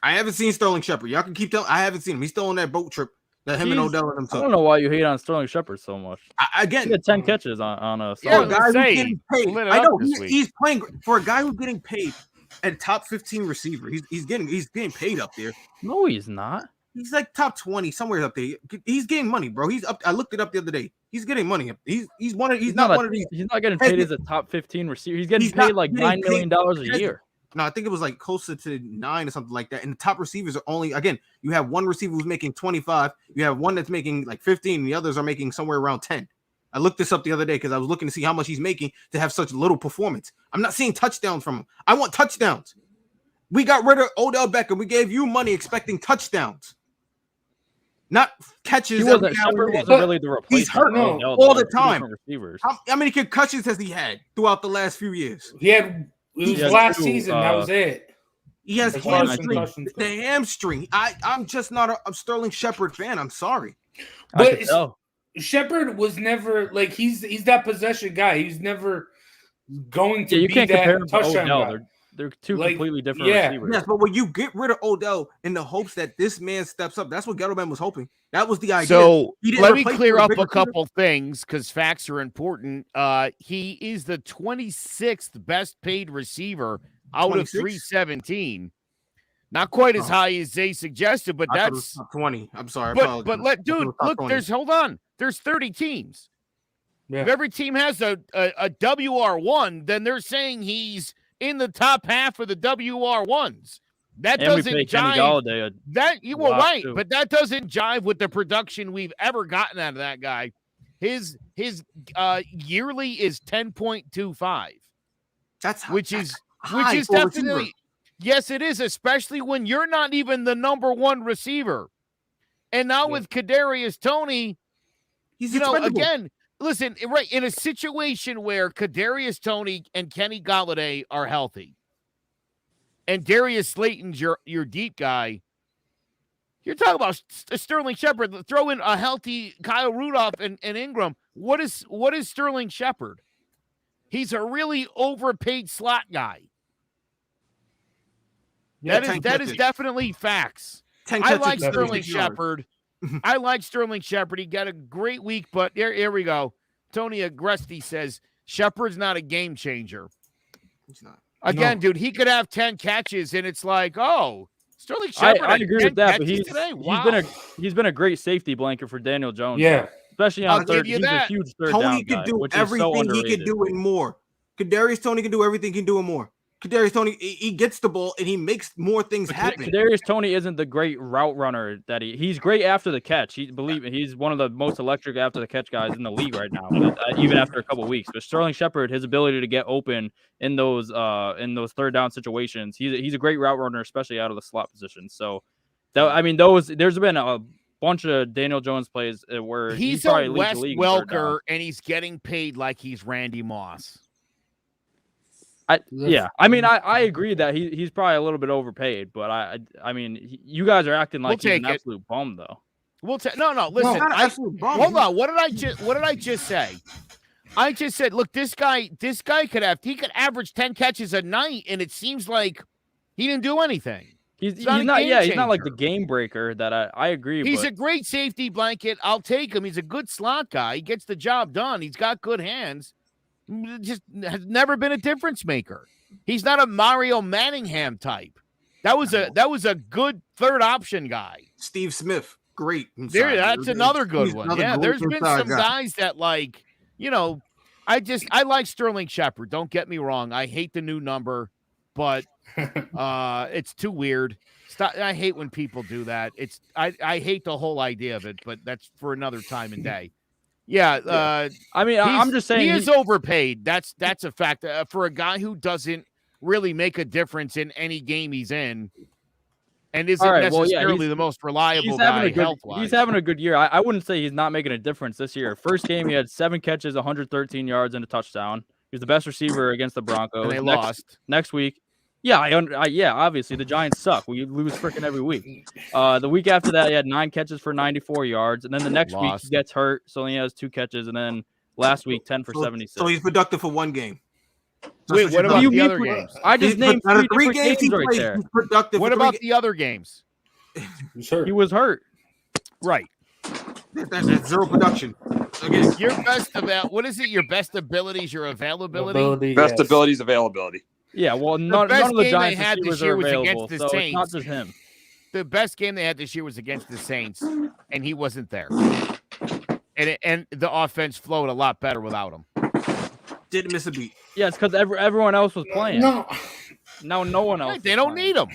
[SPEAKER 5] I haven't seen Sterling Shepard. Y'all can keep telling. I haven't seen him. He's still on that boat trip that him and Odell and them
[SPEAKER 6] I
[SPEAKER 5] took.
[SPEAKER 6] don't know why you hate on Sterling Shepard so much.
[SPEAKER 5] Again,
[SPEAKER 6] He had 10 catches on a
[SPEAKER 7] Yeah,
[SPEAKER 5] for a guy who's getting paid.
[SPEAKER 7] lit it
[SPEAKER 5] I
[SPEAKER 7] up
[SPEAKER 5] know
[SPEAKER 7] this week.
[SPEAKER 5] he's playing for a guy who's getting paid at top 15 receiver. He's getting paid up there.
[SPEAKER 6] No, he's not.
[SPEAKER 5] He's like top 20, somewhere up there. He's getting money, bro. He's up. I looked it up the other day. He's getting money. He's one of. He's not one of these.
[SPEAKER 6] He's not getting paid as a top 15 receiver. He's getting paid like $9 million a year.
[SPEAKER 5] No, I think it was like closer to 9 or something like that. And the top receivers are only, again, you have one receiver who's making 25. You have one that's making like 15. And the others are making somewhere around 10. I looked this up the other day because I was looking to see how much he's making to have such little performance. I'm not seeing touchdowns from him. I want touchdowns. We got rid of Odell Beckham. We gave you money expecting touchdowns, not catches.
[SPEAKER 6] Shepard wasn't really the replacement.
[SPEAKER 5] He's hurt
[SPEAKER 6] of Odell,
[SPEAKER 5] all
[SPEAKER 6] though.
[SPEAKER 5] the
[SPEAKER 6] Two
[SPEAKER 5] time.
[SPEAKER 6] different receivers.
[SPEAKER 5] How many concussions has he had throughout the last few years?
[SPEAKER 3] he had. It was
[SPEAKER 6] has
[SPEAKER 3] last
[SPEAKER 6] 2,
[SPEAKER 3] season. That was it.
[SPEAKER 5] He has
[SPEAKER 3] As far as
[SPEAKER 5] hamstring.
[SPEAKER 3] concussions go.
[SPEAKER 5] The hamstring. I'm just not a Sterling Shepard fan. I'm sorry.
[SPEAKER 6] I
[SPEAKER 3] But
[SPEAKER 6] could
[SPEAKER 3] it's-
[SPEAKER 6] tell.
[SPEAKER 3] Shepard was never like he's that possession guy. He's never going to
[SPEAKER 6] Yeah, you
[SPEAKER 3] be
[SPEAKER 6] can't
[SPEAKER 3] that
[SPEAKER 6] compare him to
[SPEAKER 3] touchdown
[SPEAKER 6] Odell.
[SPEAKER 3] guy.
[SPEAKER 6] They're two
[SPEAKER 3] Like,
[SPEAKER 6] completely different
[SPEAKER 3] yeah.
[SPEAKER 6] receivers.
[SPEAKER 5] Yes, but when you get rid of Odell in the hopes that this man steps up, that's what Gettleman was hoping. That was the idea.
[SPEAKER 7] So
[SPEAKER 5] He didn't
[SPEAKER 7] let me
[SPEAKER 5] replace
[SPEAKER 7] clear
[SPEAKER 5] him with
[SPEAKER 7] up
[SPEAKER 5] bigger
[SPEAKER 7] a couple things because facts are important. He is the 26th best paid receiver out
[SPEAKER 5] 26?
[SPEAKER 7] of 317. Not quite as high as they suggested, but
[SPEAKER 5] I thought it
[SPEAKER 7] that's
[SPEAKER 5] was top 20. I'm sorry. I
[SPEAKER 7] but
[SPEAKER 5] apologize.
[SPEAKER 7] dude, look,
[SPEAKER 5] 20.
[SPEAKER 7] hold on. There's 30 teams.
[SPEAKER 3] Yeah.
[SPEAKER 7] If every team has a WR1, then they're saying he's in the top half of the WR1s. That
[SPEAKER 6] And we
[SPEAKER 7] doesn't
[SPEAKER 6] pay Kenny
[SPEAKER 7] jive.
[SPEAKER 6] Galladay
[SPEAKER 7] That you were
[SPEAKER 6] lot,
[SPEAKER 7] right,
[SPEAKER 6] too.
[SPEAKER 7] but that doesn't jive with the production we've ever gotten out of that guy. His yearly is 10.25, which is
[SPEAKER 5] high for a receiver.
[SPEAKER 7] definitely yes, it is, especially when you're not even the number one receiver. And now with Kadarius Toney,
[SPEAKER 5] He's
[SPEAKER 7] you know,
[SPEAKER 5] expendable.
[SPEAKER 7] again, listen, right in a situation where Kadarius Toney and Kenny Galladay are healthy, and Darius Slayton's your deep guy. You're talking about Sterling Shepard. Throw in a healthy Kyle Rudolph and Ingram. What is Sterling Shepard? He's a really overpaid slot guy.
[SPEAKER 3] Yeah,
[SPEAKER 7] that is definitely facts. I like Sterling Shepard. I like Sterling Shepard. He got a great week, but here we go. Tony Agresti says Shepard's not a game changer.
[SPEAKER 5] He's not.
[SPEAKER 7] Again, dude, he could have 10 catches, and it's like, oh, Sterling Shepard.
[SPEAKER 6] I agree with that, but
[SPEAKER 7] he's
[SPEAKER 6] been a great safety blanket for Daniel Jones.
[SPEAKER 3] Yeah.
[SPEAKER 6] Especially on
[SPEAKER 7] I'll
[SPEAKER 6] third.
[SPEAKER 7] give you
[SPEAKER 6] He's a
[SPEAKER 7] that.
[SPEAKER 6] huge third
[SPEAKER 5] Tony
[SPEAKER 6] down
[SPEAKER 5] could
[SPEAKER 6] guy,
[SPEAKER 5] do
[SPEAKER 6] which is so
[SPEAKER 5] everything he
[SPEAKER 6] underrated.
[SPEAKER 5] could do and more. Kadarius Toney can do everything he can do and more. Kadarius Toney, he gets the ball and he makes more things happen.
[SPEAKER 6] Kadarius Toney isn't the great route runner that he's great after the catch. Believe me, he's one of the most electric after the catch guys in the league right now, even after a couple of weeks. But Sterling Shepard, his ability to get open in those third down situations, he's a great route runner, especially out of the slot position. So, there's been a bunch of Daniel Jones plays where
[SPEAKER 7] he's
[SPEAKER 6] probably
[SPEAKER 7] a
[SPEAKER 6] leads
[SPEAKER 7] Wes
[SPEAKER 6] the league in third down.
[SPEAKER 7] Welker, and he's getting paid like he's Randy Moss.
[SPEAKER 6] I agree that he's probably a little bit overpaid, but I mean, you guys are acting like he's an absolute bum, though.
[SPEAKER 7] Listen.
[SPEAKER 5] Hold
[SPEAKER 7] on. What did I just say? I just said, look, this guy could average 10 catches a night, and it seems like he didn't do anything.
[SPEAKER 6] He's not like the game breaker that I agree.
[SPEAKER 7] He's a great safety blanket. I'll take him. He's a good slot guy. He gets the job done. He's got good hands. Just has never been a difference maker. He's not a Mario Manningham type. That was a good third option guy.
[SPEAKER 5] Steve Smith, great.
[SPEAKER 7] That's another good one. Yeah, there's been some guys that like, you know, I like Sterling Shepard. Don't get me wrong. I hate the new number, but it's too weird. I hate when people do that. I hate the whole idea of it, but that's for another time and day. Yeah,
[SPEAKER 6] I'm just saying
[SPEAKER 7] he is overpaid. That's a fact for a guy who doesn't really make a difference in any game he's in, and isn't necessarily the most reliable guy health-wise.
[SPEAKER 6] He's having a good year. I wouldn't say he's not making a difference this year. First game, he had 7 catches, 113 yards, and a touchdown. He was the best receiver against the Broncos.
[SPEAKER 7] And they lost
[SPEAKER 6] next week. Yeah, obviously the Giants suck. We lose freaking every week. The week after that, he had 9 catches for 94 yards, and then the next week he gets hurt, so he has 2 catches, and then last week 10 for 76.
[SPEAKER 5] So he's productive for one game.
[SPEAKER 7] Wait, what about the other games?
[SPEAKER 6] I just named 3 games right there.
[SPEAKER 5] He's productive.
[SPEAKER 7] What about the other games?
[SPEAKER 6] He was hurt.
[SPEAKER 7] Right.
[SPEAKER 5] That's zero production. Again,
[SPEAKER 7] Your best what is it? Your best abilities, your availability?
[SPEAKER 4] Best abilities, availability.
[SPEAKER 6] Yeah, well, none of the Giants
[SPEAKER 7] had this year was against the
[SPEAKER 6] so
[SPEAKER 7] Saints.
[SPEAKER 6] it's not just him.
[SPEAKER 7] The best game they had this year was against the Saints, and he wasn't there. And the offense flowed a lot better without him.
[SPEAKER 5] didn't miss a beat.
[SPEAKER 6] Yeah, it's because everyone else was playing.
[SPEAKER 3] No.
[SPEAKER 6] Now no one else.
[SPEAKER 7] Right, they don't need him.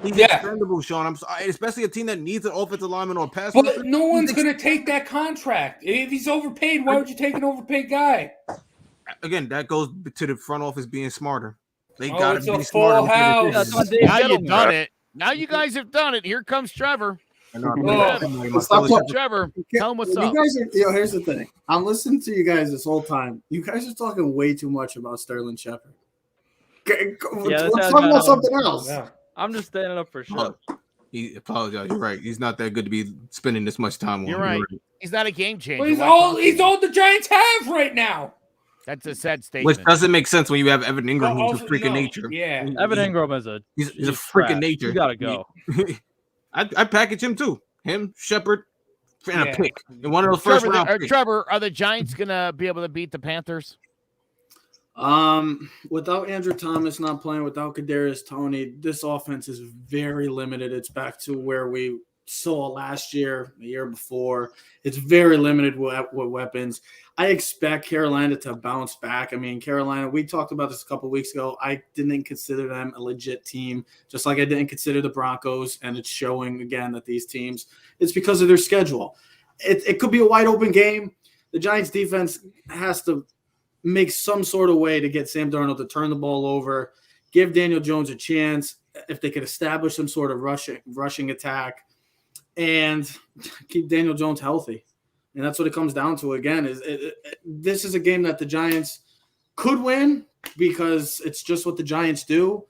[SPEAKER 5] He's expendable, Sean. I'm sorry, especially a team that needs an offensive lineman or pass.
[SPEAKER 3] But no one's going to take that contract. If he's overpaid, why would you take an overpaid guy?
[SPEAKER 5] Again, that goes to the front office being smarter. They got to be
[SPEAKER 3] full
[SPEAKER 5] smarter.
[SPEAKER 3] house.
[SPEAKER 7] Now you've done it. Now you guys have done it. Here comes Trevor. Trevor, tell him what's up.
[SPEAKER 8] You guys are, here's the thing. I'm listening to you guys this whole time. You guys are talking way too much about Sterling Shepard. Let's talk about something else.
[SPEAKER 3] Yeah.
[SPEAKER 6] I'm just standing up for sure.
[SPEAKER 5] He apologized. You're right. He's not that good to be spending this much time on.
[SPEAKER 7] You're right. He's not a game changer.
[SPEAKER 3] Well, he's all the Giants have right now.
[SPEAKER 7] That's a sad statement.
[SPEAKER 5] Which doesn't make sense when you have Evan Ingram, who's a freaking nature.
[SPEAKER 3] Yeah,
[SPEAKER 6] Evan Ingram is
[SPEAKER 5] he's a freaking nature.
[SPEAKER 6] You gotta go.
[SPEAKER 5] I package him too. Him, Shepard, and a pick. And one of those first round picks.
[SPEAKER 7] Trevor, are the Giants gonna be able to beat the Panthers?
[SPEAKER 8] Without Andrew Thomas not playing, without Kadarius Toney, this offense is very limited. It's back to where we saw last year, the year before. It's very limited with weapons. I expect Carolina to bounce back. I mean, Carolina, we talked about this a couple of weeks ago. I didn't consider them a legit team, just like I didn't consider the Broncos, and it's showing again that these teams, it's because of their schedule. It could be a wide open game. The Giants defense has to make some sort of way to get Sam Darnold to turn the ball over, give Daniel Jones a chance if they could establish some sort of rushing attack, and keep Daniel Jones healthy. And that's what it comes down to again. This is a game that the Giants could win because it's just what the Giants do.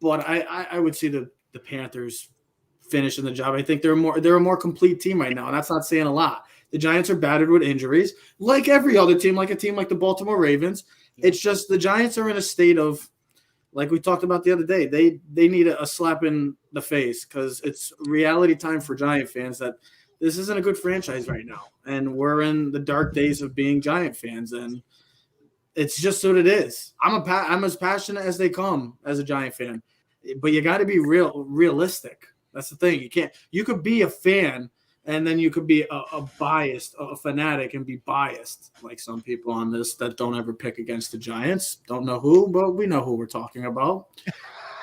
[SPEAKER 8] But I would see the Panthers finishing the job. I think they're a more complete team right now, and that's not saying a lot. The Giants are battered with injuries, like every other team, like a team like the Baltimore Ravens. It's just the Giants are in a state of, like we talked about the other day, they need a slap in the face because it's reality time for Giant fans that this isn't a good franchise right now. And we're in the dark days of being Giant fans, and it's just what it is. I'm as passionate as they come as a Giant fan, but you got to be realistic. That's the thing. You could be a fan, and then you could be a fanatic and be biased, like some people on this that don't ever pick against the Giants. Don't know who, but we know who we're talking about.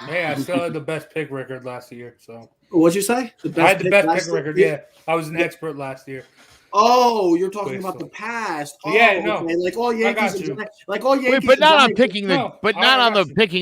[SPEAKER 3] Hey, I still had the best pick record last year. So
[SPEAKER 8] what'd you say?
[SPEAKER 3] I had the best pick record. Yeah, I was an expert last year.
[SPEAKER 8] Oh, you're talking about the past. Oh,
[SPEAKER 3] yeah, no,
[SPEAKER 8] okay. Like all Yankees,
[SPEAKER 7] like all Yankees. Wait, but not on picking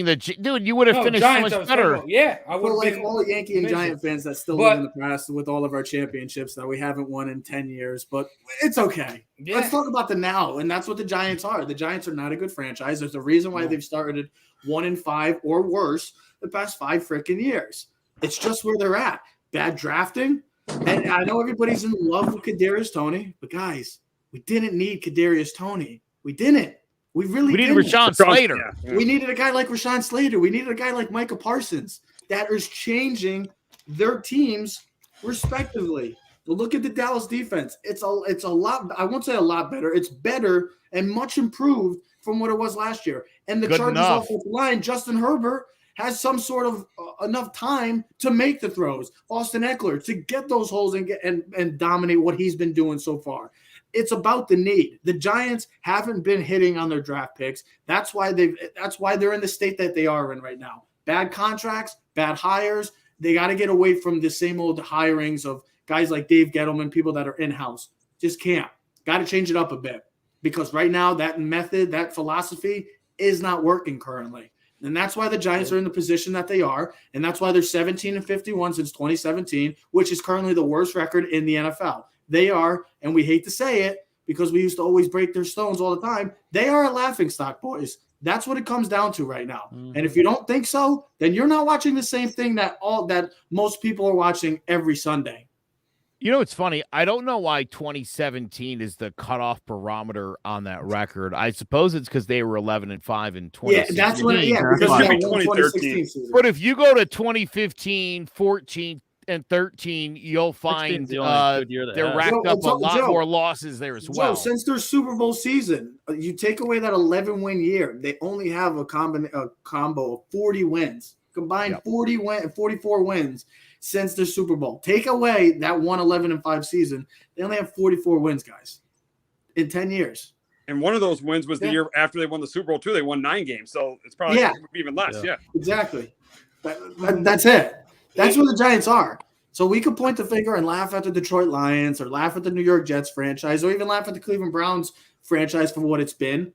[SPEAKER 7] the dude. You would have finished
[SPEAKER 3] Giants,
[SPEAKER 7] so much better.
[SPEAKER 3] Yeah, I would.
[SPEAKER 8] Like all Yankee and Giant fans that still live in the past with all of our championships that we haven't won in 10 years, but it's okay. Yeah. Let's talk about the now, and that's what the Giants are. The Giants are not a good franchise. There's a reason why they've started 1-5 or worse the past 5 freaking years. It's just where they're at. Bad drafting. And I know everybody's in love with Kadarius Toney, but guys, we didn't need Kadarius Toney. We didn't. We needed
[SPEAKER 7] Rashawn Slater.
[SPEAKER 8] Yeah. We needed a guy like Rashawn Slater. We needed a guy like Micah Parsons that is changing their teams respectively. Look at the Dallas defense. It's a lot. I won't say a lot better. It's better and much improved from what it was last year. And the Chargers offensive line, Justin Herbert, has some sort of enough time to make the throws. Austin Eckler to get those holes and dominate what he's been doing so far. It's about the need. The Giants haven't been hitting on their draft picks. That's why they're in the state that they are in right now. Bad contracts, bad hires. They got to get away from the same old hirings of guys like Dave Gettleman, people that are in-house. Just can't. Got to change it up a bit because right now that method, that philosophy is not working currently. And that's why the Giants are in the position that they are. And that's why they're 17-51 since 2017, which is currently the worst record in the NFL. They are, and we hate to say it because we used to always break their stones all the time, they are a laughingstock, boys. That's what it comes down to right now. Mm-hmm. And if you don't think so, then you're not watching the same thing that most people are watching every Sunday.
[SPEAKER 7] You know, it's funny. I don't know why 2017 is the cutoff barometer on that record. I suppose it's because they were 11-5 in 2016.
[SPEAKER 8] Yeah, that's what. Yeah, because they won 2013 season.
[SPEAKER 7] But if you go to 2015, 14, and 13, you'll find they're racked up a lot more losses there as well.
[SPEAKER 8] Since their Super Bowl season, you take away that 11-win year, they only have a combo of 40 wins, combined 44 wins. Since the Super Bowl. Take away that 11-5 season. They only have 44 wins, guys, in 10 years.
[SPEAKER 4] And one of those wins was the year after they won the Super Bowl, too. They won 9 games, so it's probably even less. Yeah.
[SPEAKER 8] Exactly. That's it. That's where the Giants are. So we could point the finger and laugh at the Detroit Lions or laugh at the New York Jets franchise or even laugh at the Cleveland Browns franchise for what it's been.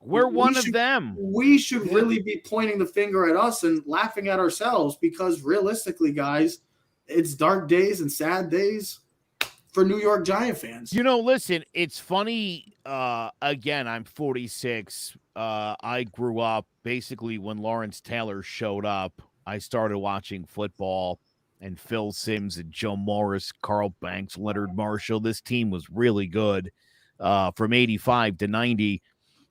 [SPEAKER 7] We're one of them.
[SPEAKER 8] We should really be pointing the finger at us and laughing at ourselves because realistically, guys, it's dark days and sad days for New York Giant fans.
[SPEAKER 7] You know, listen, it's funny. Again, I'm 46. I grew up basically when Lawrence Taylor showed up. I started watching football and Phil Simms and Joe Morris, Carl Banks, Leonard Marshall. This team was really good from 85 to 90.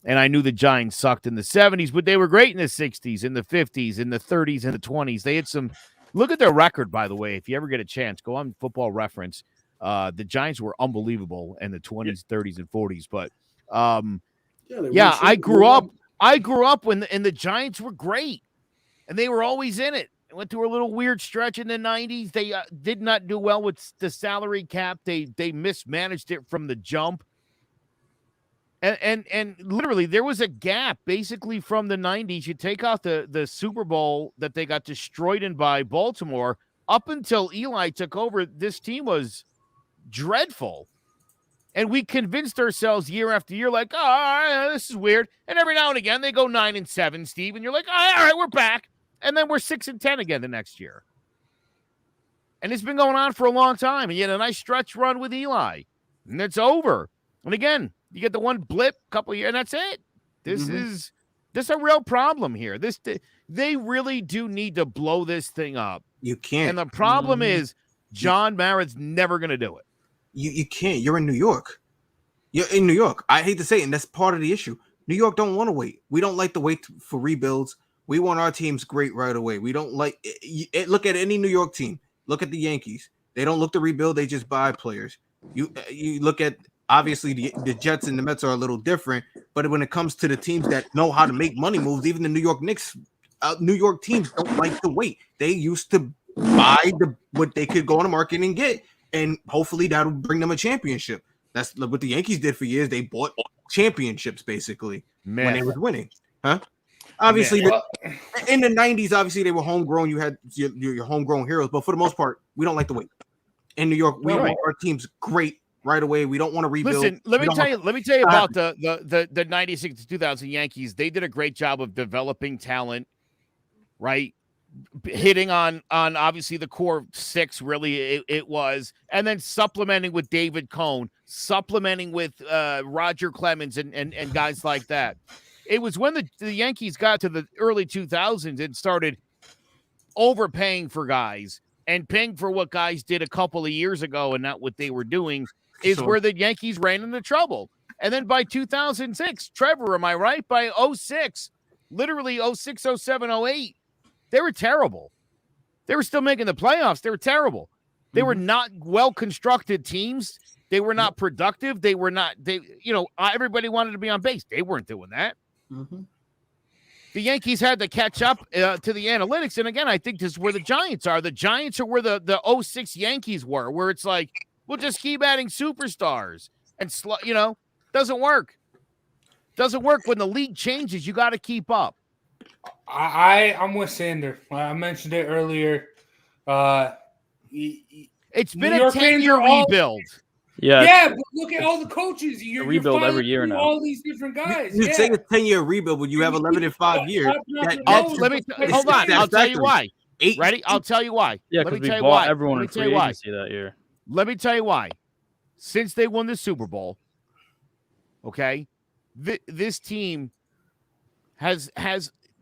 [SPEAKER 7] And I knew the Giants sucked in the 70s, but they were great in the 60s, in the 50s, in the 30s, and the 20s. They had some – look at their record, by the way. If you ever get a chance, go on Football Reference. The Giants were unbelievable in the 20s, 30s, and 40s. But, I grew up I grew up when the Giants were great, and they were always in it. Went through a little weird stretch in the 90s. They did not do well with the salary cap. They mismanaged it from the jump. And literally there was a gap basically from the 90s. You take out the Super Bowl that they got destroyed in by Baltimore up until Eli took over. This team was dreadful. And we convinced ourselves year after year, like, oh, this is weird. And every now and again they go 9-7, Steve, and you're like, all right, we're back. And then we're 6-10 again the next year. And it's been going on for a long time. And you had a nice stretch run with Eli. And it's over. And again, you get the one blip, couple of years, and that's it. This is a real problem here. They really do need to blow this thing up.
[SPEAKER 5] You can't.
[SPEAKER 7] And the problem is John Mara's never going to do it.
[SPEAKER 5] You can't. You're in New York. You're in New York. I hate to say it, and that's part of the issue. New York don't want to wait. We don't like to wait for rebuilds. We want our teams great right away. We don't like it. Look at any New York team. Look at the Yankees. They don't look to rebuild. They just buy players. You look at, obviously, the Jets and the Mets are a little different. But when it comes to the teams that know how to make money moves, even the New York Knicks, New York teams don't like to wait. They used to buy what they could go on the market and get. And hopefully that'll bring them a championship. That's what the Yankees did for years. They bought championships, basically, when they was winning. Huh? Obviously, in the 90s, obviously, they were homegrown. You had your homegrown heroes. But for the most part, we don't like to wait. In New York, we want our teams great right away. We don't want to rebuild.
[SPEAKER 7] Listen, let me tell you about the 96 to 2000 Yankees. They did a great job of developing talent, right? Hitting on obviously the core six, really it was, and then supplementing with David Cohn, supplementing with Roger Clemens and guys like that. It was when the Yankees got to the early 2000s and started overpaying for guys and paying for what guys did a couple of years ago and not what they were doing is where the Yankees ran into trouble. And then by 2006, Trevor, am I right? By 06, literally 06, 07, 08, they were terrible. They were still making the playoffs. They were terrible. They were not well-constructed teams. They were not productive. Everybody wanted to be on base. They weren't doing that. The Yankees had to catch up to the analytics. And again, I think this is where the Giants are. The Giants are where the 06 Yankees were, where it's like, we'll just keep adding superstars. And, doesn't work. Doesn't work when the league changes. You got to keep up.
[SPEAKER 3] I'm with Sander. I mentioned it earlier.
[SPEAKER 7] It's been a 10-year rebuild.
[SPEAKER 3] Yeah, but look at all the coaches. You're
[SPEAKER 6] rebuild every year now.
[SPEAKER 3] All these different guys.
[SPEAKER 5] You say a 10-year rebuild, but you have 11 in 5 years.
[SPEAKER 7] Hold on. I'll tell you why. Ready? I'll tell you why.
[SPEAKER 6] Yeah, because we bought everyone in free agency that year.
[SPEAKER 7] Let me tell you why. Since they won the Super Bowl, okay, this team has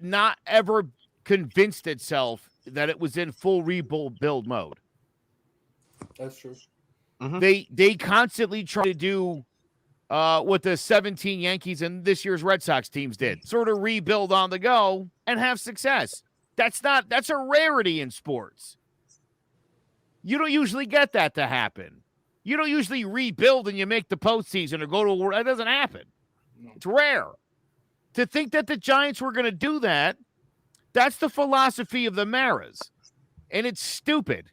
[SPEAKER 7] not ever convinced itself that it was in full rebuild mode.
[SPEAKER 3] That's true.
[SPEAKER 7] They constantly try to do what the 17 Yankees and this year's Red Sox teams did, sort of rebuild on the go and have success. That's a rarity in sports. You don't usually get that to happen. You don't usually rebuild and you make the postseason or go to that doesn't happen. It's rare. To think that the Giants were going to do that, that's the philosophy of the Maras. And it's stupid.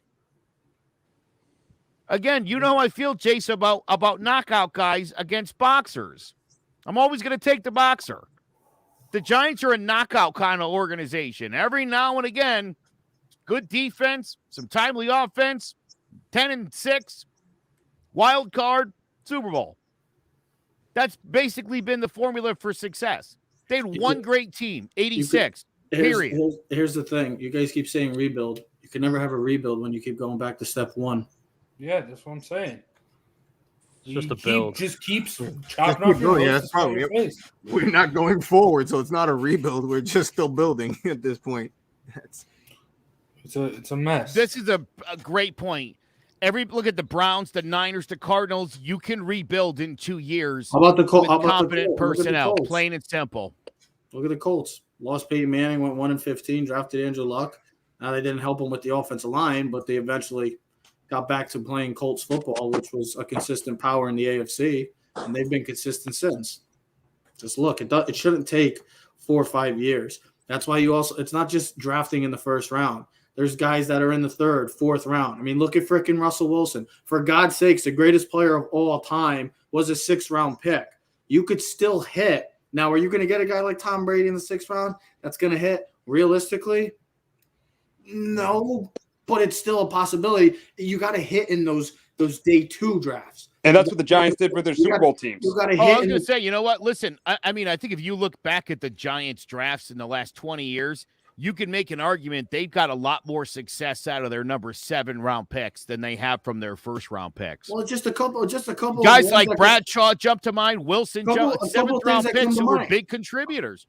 [SPEAKER 7] Again, you know how I feel, Jace, about knockout guys against boxers. I'm always going to take the boxer. The Giants are a knockout kind of organization. Every now and again, good defense, some timely offense, 10-6, wild card, Super Bowl. That's basically been the formula for success. They had one great team, 86, period.
[SPEAKER 8] Here's the thing. You guys keep saying rebuild. You can never have a rebuild when you keep going back to step one.
[SPEAKER 3] Yeah, that's what I'm saying.
[SPEAKER 6] It's just a build.
[SPEAKER 3] Just keeps chopping off your
[SPEAKER 5] that's probably it. We're not going forward, so it's not a rebuild. We're just still building at this point.
[SPEAKER 3] It's a mess.
[SPEAKER 7] This is a great point. Look at the Browns, the Niners, the Cardinals. You can rebuild in 2 years.
[SPEAKER 8] How about the Colts?
[SPEAKER 7] With competent personnel, plain and simple.
[SPEAKER 8] Look at the Colts. Lost Peyton Manning, went 1-15, drafted Andrew Luck. Now they didn't help him with the offensive line, but they eventually got back to playing Colts football, which was a consistent power in the AFC, and they've been consistent since. Just look, it shouldn't take 4 or 5 years. That's why it's not just drafting in the first round. There's guys that are in the third, fourth round. I mean, look at frickin' Russell Wilson. For God's sakes, the greatest player of all time was a 6th-round pick. You could still hit. Now, are you going to get a guy like Tom Brady in the 6th round that's going to hit realistically? No, but it's still a possibility. You got to hit in those day 2 drafts.
[SPEAKER 4] And that's what the Giants did with their Super Bowl teams.
[SPEAKER 8] You got to hit.
[SPEAKER 7] I was going to say, you know what? Listen, I mean, I think if you look back at the Giants drafts in the last 20 years, you can make an argument they've got a lot more success out of their number 7 round picks than they have from their 1st round picks.
[SPEAKER 8] Well, just a couple
[SPEAKER 7] guys like Bradshaw jump to mind, Wilson, 7th round picks who were big contributors.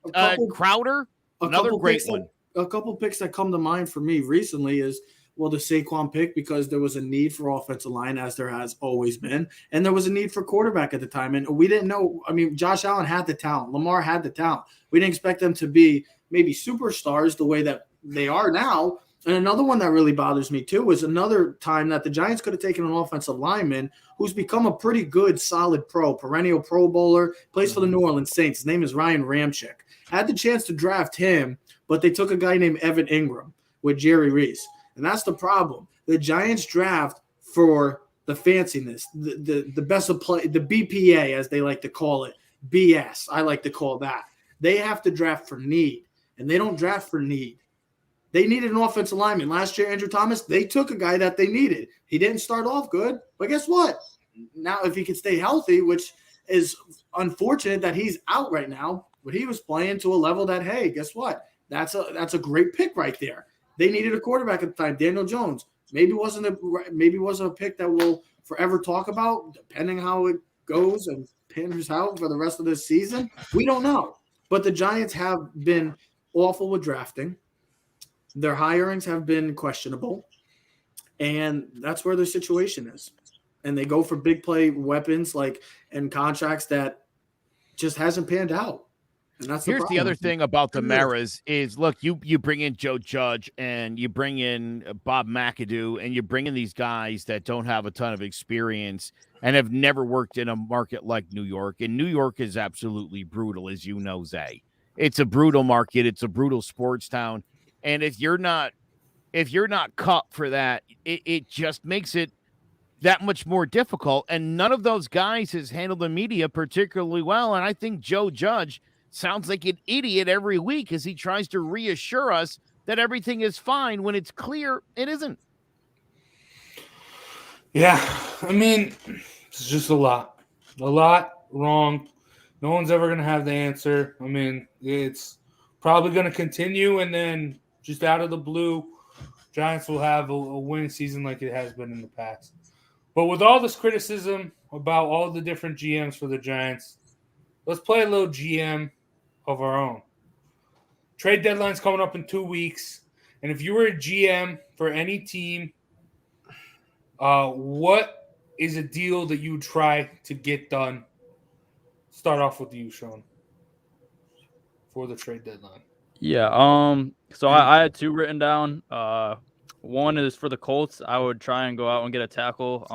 [SPEAKER 7] Crowder, another great one.
[SPEAKER 8] A couple picks that come to mind for me recently is, well, the Saquon pick, because there was a need for offensive line, as there has always been, and there was a need for quarterback at the time. And we didn't know. I mean, Josh Allen had the talent. Lamar had the talent. We didn't expect them to be maybe superstars the way that they are now. And another one that really bothers me too is another time that the Giants could have taken an offensive lineman who's become a pretty good, solid perennial Pro Bowler, plays for the New Orleans Saints. His name is Ryan Ramczyk. Had the chance to draft him, but they took a guy named Evan Ingram with Jerry Reese. And that's the problem. The Giants draft for the fanciness, the best of play, the BPA, as they like to call it, BS, I like to call that. They have to draft for need. And they don't draft for need. They needed an offensive lineman. Last year, Andrew Thomas, they took a guy that they needed. He didn't start off good, but guess what? Now, if he can stay healthy, which is unfortunate that he's out right now, but he was playing to a level that, hey, guess what? That's a great pick right there. They needed a quarterback at the time. Daniel Jones maybe wasn't a pick that we'll forever talk about, depending how it goes and pans out for the rest of this season. We don't know. But the Giants have been awful with drafting. Their hirings have been questionable, and that's where their situation is. And they go for big play weapons and contracts that just hasn't panned out. And that's
[SPEAKER 7] Here's the other thing about the Maras is, look, you bring in Joe Judge and you bring in Bob McAdoo and you bring in these guys that don't have a ton of experience and have never worked in a market like New York. And New York is absolutely brutal, as you know, Zay. It's a brutal market. It's a brutal sports town. And if you're not cut for that, it just makes it that much more difficult. And none of those guys has handled the media particularly well. And I think Joe Judge sounds like an idiot every week as he tries to reassure us that everything is fine when it's clear it isn't.
[SPEAKER 3] Yeah, I mean, it's just a lot wrong. No one's ever going to have the answer. I mean, it's probably going to continue, and then just out of the blue, Giants will have a winning season like it has been in the past. But with all this criticism about all the different GMs for the Giants, let's play a little GM of our own. Trade deadline's coming up in 2 weeks, and if you were a GM for any team, what is a deal that you would try to get done? Start off with you, Sean, for the trade deadline.
[SPEAKER 6] Yeah. So I had 2 written down. One is for the Colts. I would try and go out and get a tackle.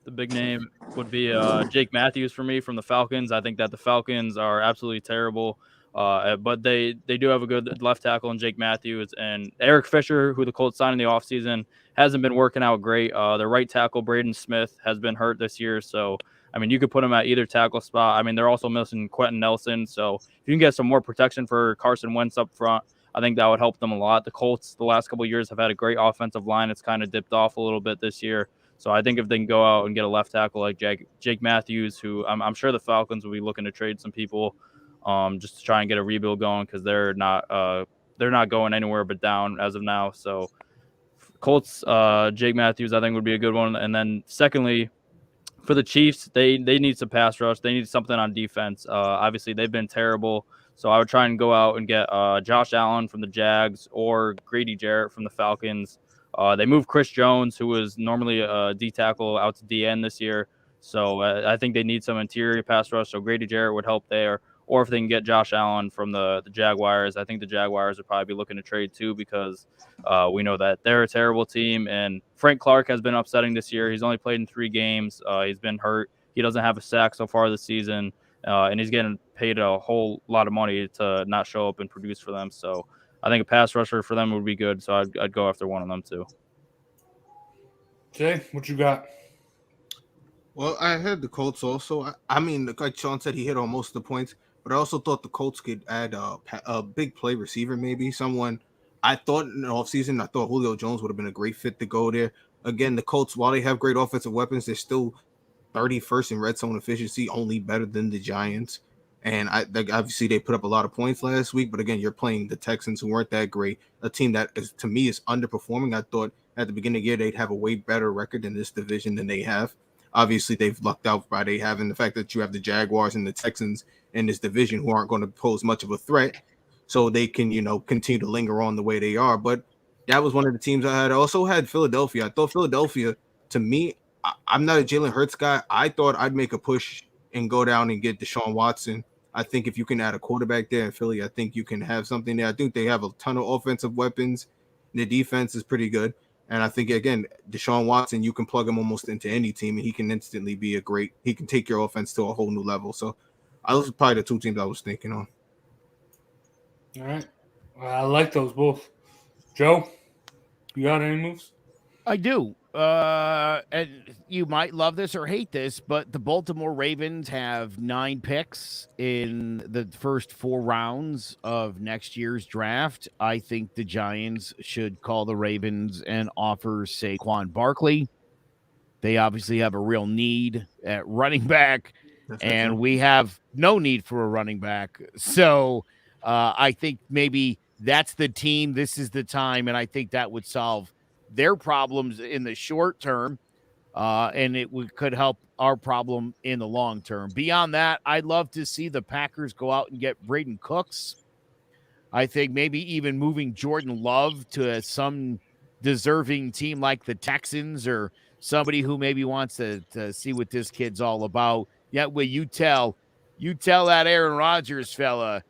[SPEAKER 6] The big name would be Jake Matthews for me from the Falcons. I think that the Falcons are absolutely terrible, but they do have a good left tackle in Jake Matthews. And Eric Fisher, who the Colts signed in the offseason, hasn't been working out great. The right tackle, Braden Smith, has been hurt this year. So, I mean, you could put him at either tackle spot. I mean, they're also missing Quentin Nelson. So if you can get some more protection for Carson Wentz up front, I think that would help them a lot. The Colts, the last couple of years, have had a great offensive line. It's kind of dipped off a little bit this year. So I think if they can go out and get a left tackle like Jake Matthews, who I'm sure the Falcons will be looking to trade some people just to try and get a rebuild going, because they're not going anywhere but down as of now. So Colts, Jake Matthews, I think would be a good one. And then secondly, for the Chiefs, they need some pass rush. They need something on defense. Obviously, they've been terrible. So I would try and go out and get Josh Allen from the Jags or Grady Jarrett from the Falcons. They moved Chris Jones, who was normally a D tackle, out to DN this year. So I think they need some interior pass rush. So Grady Jarrett would help there. Or if they can get Josh Allen from the Jaguars, I think the Jaguars would probably be looking to trade too, because we know that they're a terrible team. And Frank Clark has been upsetting this year. He's only played in 3 games. He's been hurt. He doesn't have a sack so far this season. and he's getting paid a whole lot of money to not show up and produce for them. So I think a pass rusher for them would be good. So I'd go after one of them too.
[SPEAKER 3] Jay, what you got?
[SPEAKER 5] Well, I had the Colts also. I mean, like Sean said, he hit on most of the points, but I also thought the Colts could add a big play receiver, maybe someone. I thought in the offseason, I thought Julio Jones would have been a great fit to go there. Again, the Colts, while they have great offensive weapons, they're still 31st in red zone efficiency, only better than the Giants. And obviously they put up a lot of points last week, but again, you're playing the Texans, who weren't that great. A team that is, to me, is underperforming. I thought at the beginning of the year they'd have a way better record in this division than they have. Obviously, they've lucked out by they having the fact that you have the Jaguars and the Texans in this division who aren't going to pose much of a threat, so they can, continue to linger on the way they are. But that was one of the teams I had. I also had Philadelphia. I thought Philadelphia, to me, I'm not a Jalen Hurts guy. I thought I'd make a push and go down and get Deshaun Watson. I think if you can add a quarterback there in Philly, I think you can have something there. I think they have a ton of offensive weapons. The defense is pretty good. And I think, again, Deshaun Watson, you can plug him almost into any team, and he can instantly be he can take your offense to a whole new level. So those are probably the two teams I was thinking on.
[SPEAKER 3] All right. Well, I like those both. Joe, you got any moves?
[SPEAKER 7] I do. And you might love this or hate this, but the Baltimore Ravens have 9 picks in the first 4 rounds of next year's draft. I think the Giants should call the Ravens and offer Saquon Barkley. They obviously have a real need at running back, and we have no need for a running back. So I think maybe that's the team. This is the time, and I think that would solve their problems in the short term, and it could help our problem in the long term. Beyond that, I'd love to see the Packers go out and get Braden Cooks. I think maybe even moving Jordan Love to some deserving team like the Texans, or somebody who maybe wants to see what this kid's all about. Yeah, well, you tell that Aaron Rodgers fella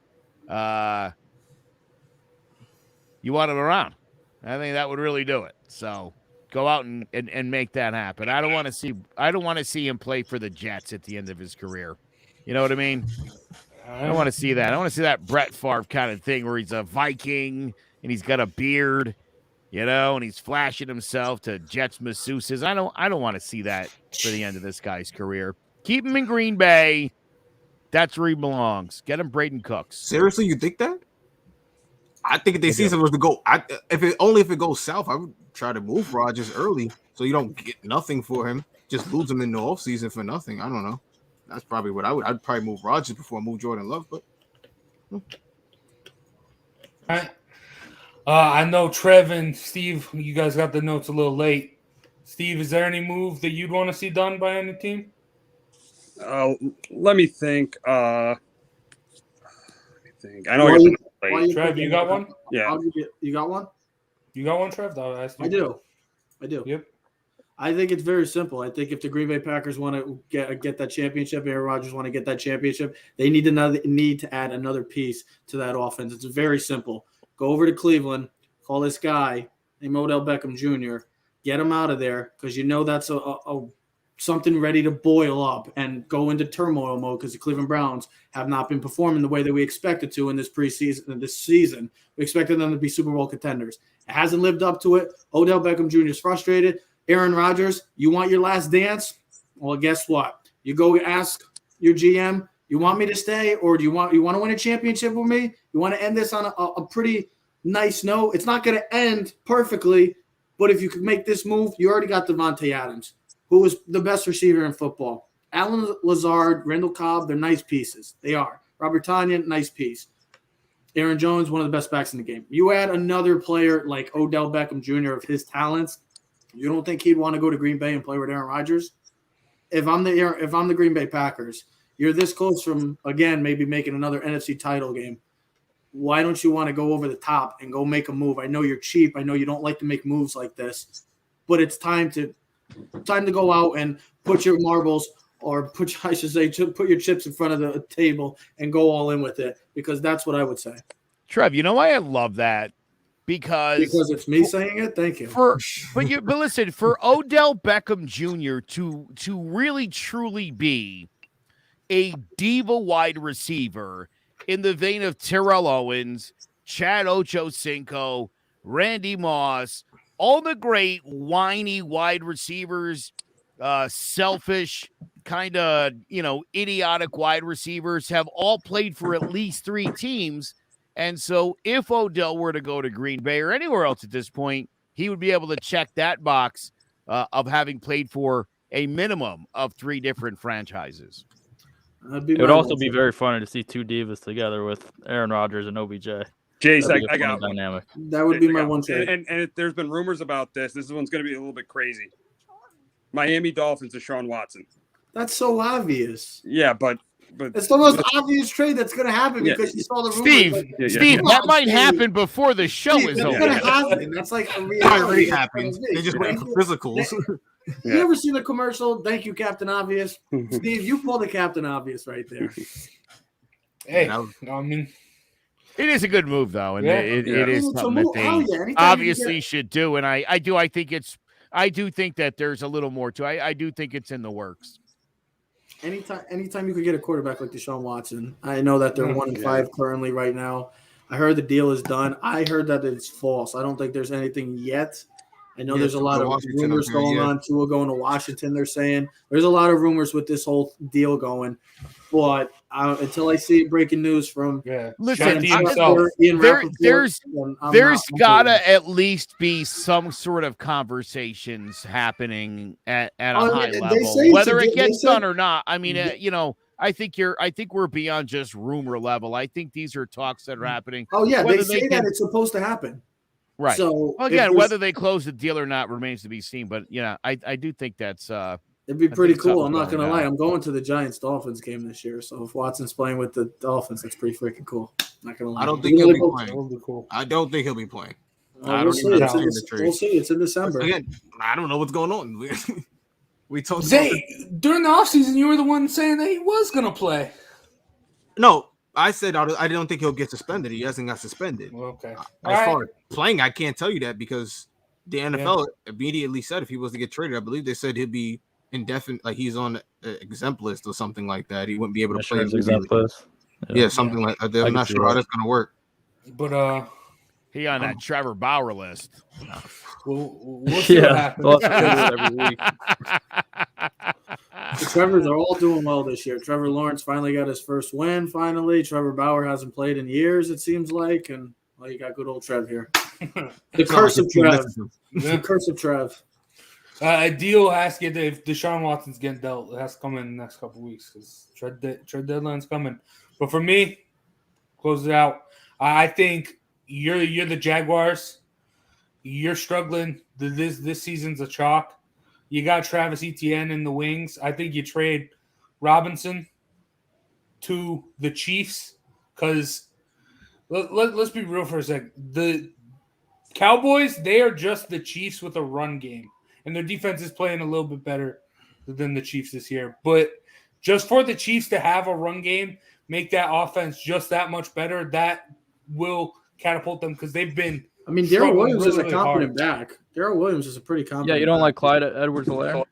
[SPEAKER 7] you want him around. I think that would really do it. So go out and make that happen. I don't want to see him play for the Jets at the end of his career. You know what I mean? I don't want to see that. I want to see that Brett Favre kind of thing where he's a Viking and he's got a beard, and he's flashing himself to Jets masseuses. I don't want to see that for the end of this guy's career. Keep him in Green Bay. That's where he belongs. Get him Braden Cooks.
[SPEAKER 5] Seriously, you think that? I think if they see something to go, if it goes south, I would try to move Rodgers early so you don't get nothing for him. Just lose him in the offseason for nothing. I don't know. That's probably what I would. I'd probably move Rodgers before I move Jordan Love. But
[SPEAKER 3] all right. I know Trev and Steve, you guys got the notes a little late. Steve, is there any move that you'd want to see done by any team?
[SPEAKER 4] Let me think. I know.
[SPEAKER 3] Trev, you got one?
[SPEAKER 4] Yeah.
[SPEAKER 8] You got one?
[SPEAKER 3] You got one, Trev?
[SPEAKER 8] I do.
[SPEAKER 3] Yep.
[SPEAKER 8] I think it's very simple. I think if the Green Bay Packers want to get that championship, Aaron Rodgers want to get that championship, they need to add another piece to that offense. It's very simple. Go over to Cleveland, call this guy named Odell Beckham Jr., get him out of there, because that's a something ready to boil up and go into turmoil mode, because the Cleveland Browns have not been performing the way that we expected to in this season. We expected them to be Super Bowl contenders. It hasn't lived up to it. Odell Beckham Jr. is frustrated. Aaron Rodgers, you want your last dance? Well, guess what? You go ask your GM, you want me to stay, or do you want to win a championship with me? You want to end this on a pretty nice note? It's not going to end perfectly, but if you could make this move, you already got Devontae Adams, who is the best receiver in football. Allen Lazard, Randall Cobb, they're nice pieces. They are. Robert Tonyan, nice piece. Aaron Jones, one of the best backs in the game. You add another player like Odell Beckham Jr. of his talents, you don't think he'd want to go to Green Bay and play with Aaron Rodgers? If I'm the Green Bay Packers, you're this close from, again, maybe making another NFC title game. Why don't you want to go over the top and go make a move? I know you're cheap. I know you don't like to make moves like this, but it's time to go out and put your marbles, or put your chips in front of the table and go all in with it, because that's what I would say.
[SPEAKER 7] Trev, you know why I love that? Because
[SPEAKER 8] it's me saying it. Thank you.
[SPEAKER 7] But listen, for Odell Beckham Jr. to really truly be a diva wide receiver in the vein of Terrell Owens, Chad Ochocinco, Randy Moss, all the great whiny wide receivers, selfish, kind of, idiotic wide receivers have all played for at least 3 teams. And so if Odell were to go to Green Bay or anywhere else at this point, he would be able to check that box of having played for a minimum of 3 different franchises.
[SPEAKER 6] It would also be very funny to see 2 divas together with Aaron Rodgers and OBJ.
[SPEAKER 4] Jace, I got one.
[SPEAKER 6] Dynamic.
[SPEAKER 8] That would be my one trade.
[SPEAKER 4] And there's been rumors about this. This one's going to be a little bit crazy. Miami Dolphins to Deshaun Watson.
[SPEAKER 8] That's so obvious.
[SPEAKER 4] Yeah, but
[SPEAKER 8] it's the most obvious trade that's going to happen because you saw the rumors.
[SPEAKER 7] Steve, that might happen before the show is over.
[SPEAKER 8] That's going to happen. That's like a reality.
[SPEAKER 5] It already happened. They just waiting for physicals.
[SPEAKER 8] You ever seen the commercial? Thank you, Captain Obvious. Steve, you pulled the Captain Obvious right there.
[SPEAKER 3] Hey, I mean,
[SPEAKER 7] it is a good move though, and it is something that they obviously should do. And I do think that there's a little more to it. I do think it's in the works.
[SPEAKER 8] Anytime you could get a quarterback like Deshaun Watson, I know that they're 1-5 currently right now. I heard the deal is done. I heard that it's false. I don't think there's anything yet. I know there's a lot of rumors going on. Tua going to Washington, they're saying. There's a lot of rumors with this whole deal going. But until I see breaking news from
[SPEAKER 7] listen,
[SPEAKER 8] Ian
[SPEAKER 7] there's got to at least be some sort of conversations happening at a high level, whether it gets done or not. I mean, I think we're beyond just rumor level. I think these are talks that are happening.
[SPEAKER 8] Oh yeah, they say that it's supposed to happen.
[SPEAKER 7] Right.
[SPEAKER 8] So
[SPEAKER 7] again, whether they close the deal or not remains to be seen. But I do think that's
[SPEAKER 8] it'd be pretty cool. I'm not gonna lie. I'm going to the Giants-Dolphins game this year. So if Watson's playing with the Dolphins, that's pretty freaking cool. I'm not gonna lie.
[SPEAKER 5] I don't think he'll be playing. I don't think he'll be playing.
[SPEAKER 8] We'll see. It's in December.
[SPEAKER 5] Again, I don't know what's going on. We told
[SPEAKER 3] Zay, during the offseason, you were the one saying that he was gonna play.
[SPEAKER 5] No. I said I don't think he'll get suspended. He hasn't got suspended.
[SPEAKER 3] Okay.
[SPEAKER 5] As far as playing, I can't tell you that because the NFL immediately said if he was to get traded, I believe they said he'd be indefinite, like he's on an exempt list or something like that. He wouldn't be able to play.
[SPEAKER 6] Exempt list.
[SPEAKER 5] Yeah, something like that. I'm not sure how that's going to work.
[SPEAKER 3] But
[SPEAKER 7] he on that Trevor Bauer list.
[SPEAKER 3] We'll see what happens.
[SPEAKER 6] Every week.
[SPEAKER 8] The Trevors are all doing well this year. Trevor Lawrence finally got his first win. Finally, Trevor Bauer hasn't played in years, it seems like, and you got good old Trev here. The curse of Trev. The curse of Trev.
[SPEAKER 3] A deal has to get if Deshaun Watson's getting dealt. It has to come in the next couple of weeks because trade deadline's coming. But for me, close it out. I think you're the Jaguars. You're struggling. This season's a chalk. You got Travis Etienne in the wings. I think you trade Robinson to the Chiefs because let's be real for a second. The Cowboys, they are just the Chiefs with a run game, and their defense is playing a little bit better than the Chiefs this year. But just for the Chiefs to have a run game, make that offense just that much better, that will catapult them because they've been –
[SPEAKER 8] I mean, Darrell Williams is a competent back. Darrell Williams is a pretty competent.
[SPEAKER 6] Yeah, you don't like Clyde Edwards-Helaire?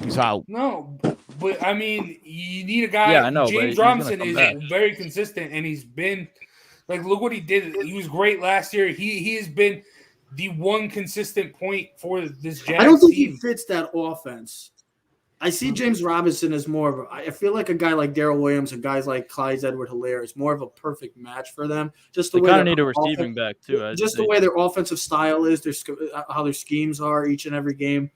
[SPEAKER 7] He's out.
[SPEAKER 3] No, but I mean, you need a guy.
[SPEAKER 6] Yeah, I know.
[SPEAKER 3] James Robinson is very consistent, and he's been like, look what he did. He was great last year. He has been the one consistent point for this Jags
[SPEAKER 8] I don't think
[SPEAKER 3] team.
[SPEAKER 8] he fits that offense. I see James Robinson as more of a – I feel like a guy like Darrell Williams and guys like Clyde Edwards-Helaire is more of a perfect match for them. Just the
[SPEAKER 6] they
[SPEAKER 8] way
[SPEAKER 6] kind of need a receiving back too.
[SPEAKER 8] Just the way their offensive style is, how their schemes are each and every game.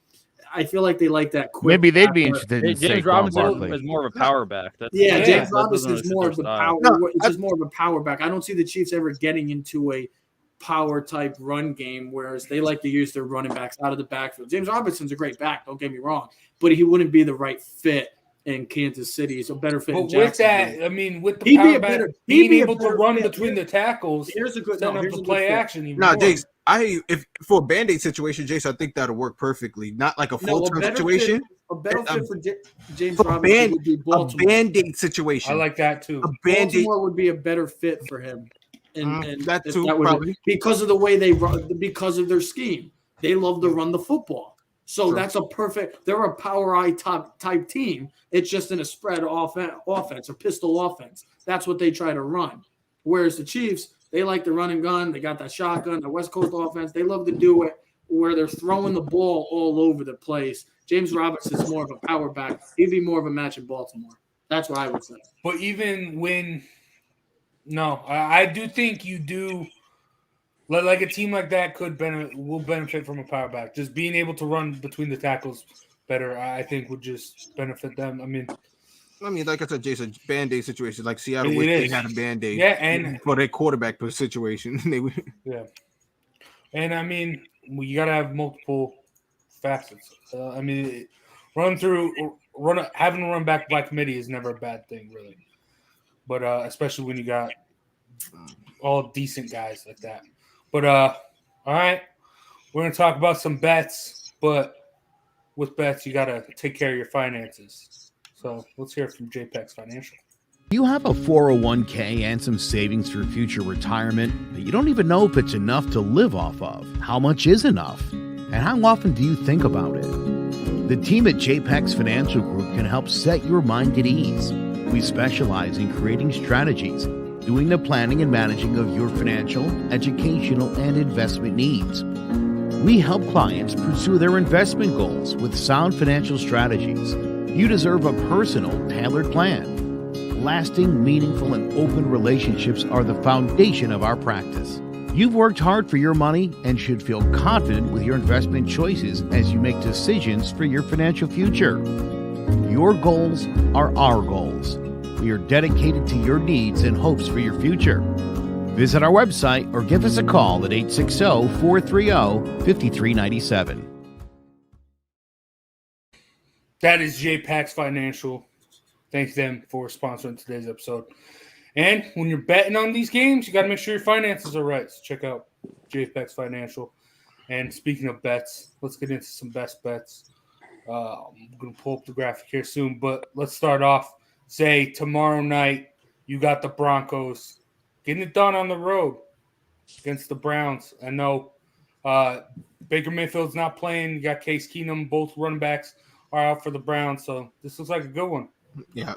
[SPEAKER 8] I feel like they like that quick.
[SPEAKER 7] Maybe they'd be interested in
[SPEAKER 6] James Robinson is more of a power back.
[SPEAKER 8] James Robinson is more of the power. It's just more of a power back. I don't see the Chiefs ever getting into a power type run game, whereas they like to use their running backs out of the backfield. James Robinson's a great back, don't get me wrong, but he wouldn't be the right fit in Kansas City. He's a better fit.
[SPEAKER 3] But with that, I mean, with the power back, being able to run between the tackles,
[SPEAKER 8] here's a good
[SPEAKER 3] play action.
[SPEAKER 5] No, Jace, if for a Band-Aid situation, Jace, I think that'll work perfectly. Not like a full-term situation.
[SPEAKER 8] A better fit for James Robinson would be Baltimore.
[SPEAKER 5] A Band-Aid situation.
[SPEAKER 3] I like that too.
[SPEAKER 8] Baltimore would be a better fit for him. And
[SPEAKER 5] that too, probably.
[SPEAKER 8] Because of the way they run, because of their scheme. They love to run the football. So that's a perfect. They're a power eye type team. It's just in a spread offense or pistol offense. That's what they try to run. Whereas the Chiefs, they like to run and gun. They got that shotgun, the West Coast offense. They love to do it where they're throwing the ball all over the place. James Robinson's more of a power back. He'd be more of a match in Baltimore. That's what I would say.
[SPEAKER 3] But even when – no, I do think you do – like a team like that will benefit from a power back. Just being able to run between the tackles better, I think, would just benefit them. I mean,
[SPEAKER 5] like I said, Jason, Band-Aid situation. Like Seattle wish they had a Band-Aid.
[SPEAKER 3] Yeah, and
[SPEAKER 5] for their quarterback situation.
[SPEAKER 3] Yeah. And, I mean, you got to have multiple facets. I mean, having to run back by committee is never a bad thing, really. But especially when you got all decent guys like that. But, all right, we're going to talk about some bets. But with bets, you got to take care of your finances. So let's hear from JPEX Financial.
[SPEAKER 7] You have a 401k and some savings for future retirement, but you don't even know if it's enough to live off of. How much is enough? And how often do you think about it? The team at JPEX Financial Group can help set your mind at ease. We specialize in creating strategies, doing the planning and managing of your financial, educational, and investment needs. We help clients pursue their investment goals with sound financial strategies. You deserve a personal, tailored plan. Lasting, meaningful, and open relationships are the foundation of our practice. You've worked hard for your money and should feel confident with your investment choices as you make decisions for your financial future. Your goals are our goals. We are dedicated to your needs and hopes for your future. Visit our website or give us a call at 860-430-5397.
[SPEAKER 3] That is JPEX Financial. Thank them for sponsoring today's episode. And when you're betting on these games, you got to make sure your finances are right. So check out JPEX Financial. And speaking of bets, let's get into some best bets. I'm going to pull up the graphic here soon, but let's start off. Say tomorrow night you got the Broncos getting it done on the road against the Browns. I know Baker Mayfield's not playing. You got Case Keenum. Both running backs are out for the Browns, so this looks like a good one.
[SPEAKER 5] Yeah.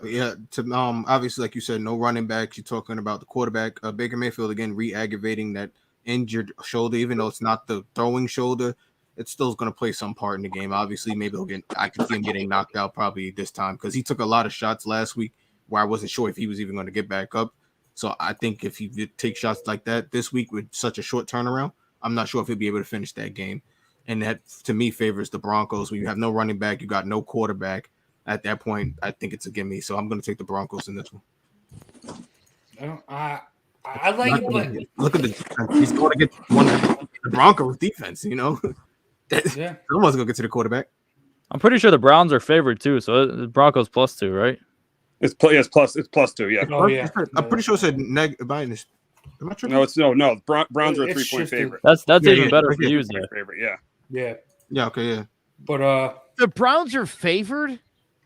[SPEAKER 5] Obviously, like you said, no running backs. You're talking about the quarterback, Baker Mayfield, again, re-aggravating that injured shoulder. Even though it's not the throwing shoulder, it's still going to play some part in the game. Obviously, maybe I can see him getting knocked out probably this time because he took a lot of shots last week where I wasn't sure if he was even going to get back up. So I think if he did take shots like that this week with such a short turnaround, I'm not sure if he'll be able to finish that game. And that, to me, favors the Broncos. When you have no running back, you got no quarterback. At that point, I think it's a gimme. So I'm going to take the Broncos in this one.
[SPEAKER 3] I like it, but
[SPEAKER 5] look at he's going to get the Broncos defense,
[SPEAKER 3] Yeah.
[SPEAKER 5] Someone's going to get to the quarterback.
[SPEAKER 6] I'm pretty sure the Browns are favored too, so the Broncos +2, right?
[SPEAKER 4] It's +2, yeah.
[SPEAKER 3] Oh, yeah.
[SPEAKER 5] I'm pretty sure it said minus. Am I tripping?
[SPEAKER 4] No, it's no. Browns are a
[SPEAKER 3] It's
[SPEAKER 4] 3-point
[SPEAKER 3] shifted.
[SPEAKER 4] favorite.
[SPEAKER 6] That's
[SPEAKER 5] Yeah,
[SPEAKER 6] even
[SPEAKER 5] yeah,
[SPEAKER 6] better
[SPEAKER 5] yeah.
[SPEAKER 6] for you, Zach.
[SPEAKER 4] Favorite, yeah.
[SPEAKER 3] Yeah.
[SPEAKER 5] Yeah, okay, yeah.
[SPEAKER 3] But
[SPEAKER 7] The Browns are favored?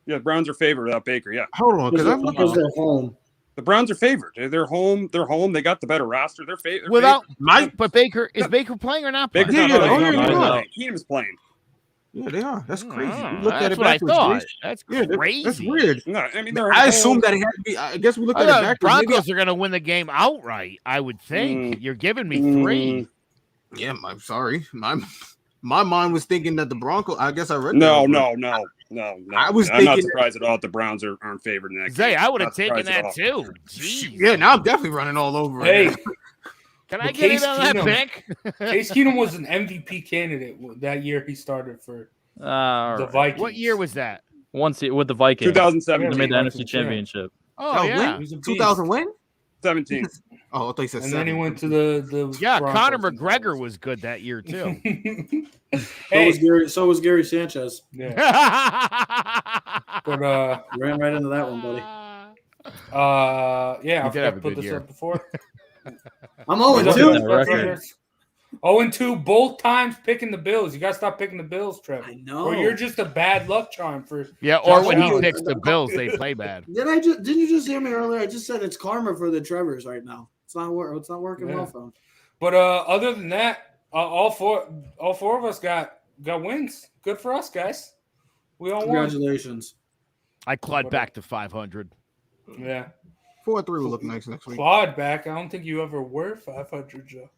[SPEAKER 4] Yeah, the Browns are favored without Baker, yeah.
[SPEAKER 5] Hold on, because I'm
[SPEAKER 8] Because they're home.
[SPEAKER 4] The Browns are favored. They're home. They got the better roster. They're favored.
[SPEAKER 7] Without Mike, but Baker is Baker playing or not playing?
[SPEAKER 4] Baker's
[SPEAKER 5] Yeah,
[SPEAKER 4] not
[SPEAKER 5] yeah,
[SPEAKER 4] playing.
[SPEAKER 5] oh, yeah,
[SPEAKER 4] He's
[SPEAKER 5] yeah.
[SPEAKER 4] playing. Keenum's playing.
[SPEAKER 5] Yeah, they are. That's crazy.
[SPEAKER 7] Oh,
[SPEAKER 5] We looked at
[SPEAKER 7] that's
[SPEAKER 5] it
[SPEAKER 7] what I
[SPEAKER 5] backwards,
[SPEAKER 7] thought.
[SPEAKER 5] Jace.
[SPEAKER 7] That's
[SPEAKER 5] Yeah,
[SPEAKER 7] crazy.
[SPEAKER 5] that's weird.
[SPEAKER 4] No, I mean they're.
[SPEAKER 5] I
[SPEAKER 4] home.
[SPEAKER 5] assumed that it had to be. I guess we looked
[SPEAKER 7] I
[SPEAKER 5] at it
[SPEAKER 7] thought
[SPEAKER 5] backwards. Maybe
[SPEAKER 7] Broncos are going to win the game outright. I would think. You're giving me 3.
[SPEAKER 5] Yeah, I'm sorry. My mind was thinking that the Broncos. I guess I read.
[SPEAKER 4] No.
[SPEAKER 5] that. I was
[SPEAKER 4] I'm not
[SPEAKER 5] thinking-
[SPEAKER 4] surprised at all that the Browns aren't favored in that
[SPEAKER 7] Zay,
[SPEAKER 4] game.
[SPEAKER 7] I would have
[SPEAKER 4] Not
[SPEAKER 7] taken
[SPEAKER 4] surprised at
[SPEAKER 7] that
[SPEAKER 4] all.
[SPEAKER 7] too. Jeez.
[SPEAKER 5] Yeah, now I'm definitely running all over.
[SPEAKER 3] hey,
[SPEAKER 5] it.
[SPEAKER 7] Can I
[SPEAKER 3] Well,
[SPEAKER 7] get
[SPEAKER 3] Case
[SPEAKER 7] in on that
[SPEAKER 3] Keenum-
[SPEAKER 7] pick?
[SPEAKER 3] Case Keenum was an MVP candidate that year he started for
[SPEAKER 6] All
[SPEAKER 3] the
[SPEAKER 6] right.
[SPEAKER 3] Vikings.
[SPEAKER 7] What year was that?
[SPEAKER 6] Once with the Vikings,
[SPEAKER 4] 2017.
[SPEAKER 6] they made the
[SPEAKER 3] Yeah.
[SPEAKER 6] NFC Championship.
[SPEAKER 7] Oh, yeah.
[SPEAKER 3] He was a beast.
[SPEAKER 5] 2000 when?
[SPEAKER 4] 17.
[SPEAKER 5] Oh, I thought you said
[SPEAKER 3] And then he
[SPEAKER 5] 7.
[SPEAKER 3] went to the
[SPEAKER 7] Yeah,
[SPEAKER 3] Broncos
[SPEAKER 7] Conor
[SPEAKER 3] and
[SPEAKER 7] McGregor
[SPEAKER 3] Browns.
[SPEAKER 7] was good that year, too.
[SPEAKER 3] Hey,
[SPEAKER 8] So was Gary Sanchez.
[SPEAKER 3] yeah,
[SPEAKER 7] yeah,
[SPEAKER 3] but
[SPEAKER 8] You ran right into that one, buddy.
[SPEAKER 3] yeah, I
[SPEAKER 7] did
[SPEAKER 3] forgot
[SPEAKER 7] have
[SPEAKER 3] to
[SPEAKER 7] a
[SPEAKER 3] put
[SPEAKER 7] good
[SPEAKER 3] this
[SPEAKER 7] year.
[SPEAKER 3] up before.
[SPEAKER 8] I'm
[SPEAKER 3] Look
[SPEAKER 8] 0-2.
[SPEAKER 3] at
[SPEAKER 6] that
[SPEAKER 3] that
[SPEAKER 6] record.
[SPEAKER 3] record. 0-2 both times picking the Bills. You gotta stop picking the Bills, Trevor.
[SPEAKER 8] I know.
[SPEAKER 3] Or you're just a bad luck charm for.
[SPEAKER 7] or
[SPEAKER 3] Josh
[SPEAKER 7] when he
[SPEAKER 3] Allen.
[SPEAKER 7] picks the Bills, they play bad.
[SPEAKER 8] Didn't you just hear me earlier? I just said it's karma for the Trevors right now. It's not working
[SPEAKER 3] Yeah.
[SPEAKER 8] well for them.
[SPEAKER 3] But other than that, all four of us got got wins. Good for us, guys. We all won.
[SPEAKER 8] Congratulations.
[SPEAKER 7] I clawed back to 500.
[SPEAKER 3] Yeah.
[SPEAKER 5] 4-3 will look nice next week.
[SPEAKER 3] Clawed back. I don't think you ever were 500, Joe.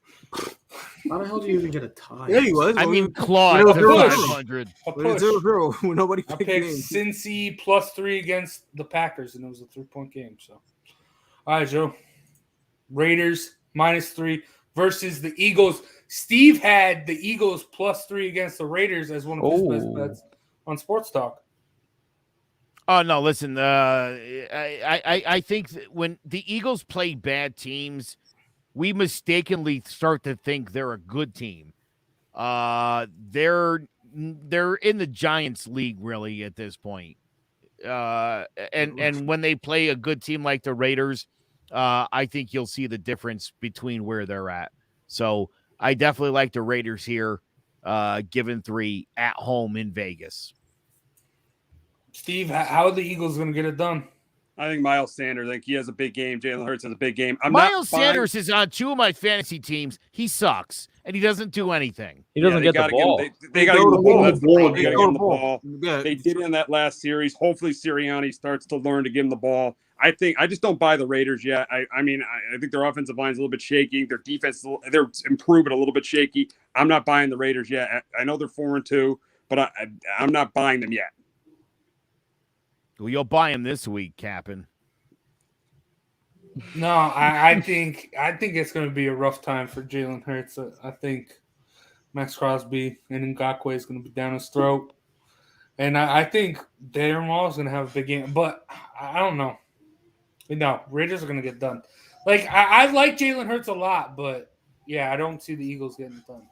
[SPEAKER 8] How the hell do you even get a tie?
[SPEAKER 5] Yeah, he was.
[SPEAKER 7] I mean,
[SPEAKER 5] When
[SPEAKER 7] clawed
[SPEAKER 5] it was
[SPEAKER 7] to
[SPEAKER 5] 0-0.
[SPEAKER 7] 500.
[SPEAKER 3] A
[SPEAKER 5] When it's
[SPEAKER 3] push.
[SPEAKER 5] 0-0, when nobody
[SPEAKER 3] I
[SPEAKER 5] picked
[SPEAKER 3] picked
[SPEAKER 5] games.
[SPEAKER 3] Cincy +3 against the Packers, and it was a 3-point game. So, all right, Joe. Raiders -3 versus the Eagles. Steve had the Eagles +3 against the Raiders as one of his best bets on Sports Talk.
[SPEAKER 7] Oh no! Listen, I think that when the Eagles play bad teams, we mistakenly start to think they're a good team. They're in the Giants league really at this point. And when they play a good team like the Raiders, I think you'll see the difference between where they're at. So I definitely like the Raiders here, given 3 at home in Vegas.
[SPEAKER 3] Steve, how are the Eagles going to get it done?
[SPEAKER 4] I think Miles Sanders. I think he has a big game. Jalen Hurts has a big game.
[SPEAKER 7] Miles Sanders is on 2 of my fantasy teams. He sucks, and he doesn't do anything.
[SPEAKER 6] He doesn't get the ball.
[SPEAKER 4] They got to get the ball. That's the problem. They
[SPEAKER 5] They
[SPEAKER 4] got to
[SPEAKER 5] go
[SPEAKER 4] get
[SPEAKER 5] to
[SPEAKER 4] him
[SPEAKER 5] the
[SPEAKER 4] the
[SPEAKER 5] ball.
[SPEAKER 4] ball.
[SPEAKER 5] Yeah.
[SPEAKER 4] They did it in that last series. Hopefully, Sirianni starts to learn to give him the ball. I just don't buy the Raiders yet. I think their offensive line is a little bit shaky. Their defense, they're improving a little bit shaky. I'm not buying the Raiders yet. I know they're 4-2, but I'm not buying them yet.
[SPEAKER 7] Well, you'll buy him this week, Captain.
[SPEAKER 3] No, I think it's going to be a rough time for Jalen Hurts. I think Max Crosby and Ngakoue is going to be down his throat. And I think Darren Waller is going to have a big game. But I don't know. No, Raiders are going to get done. Like, I like Jalen Hurts a lot, but, yeah, I don't see the Eagles getting it done.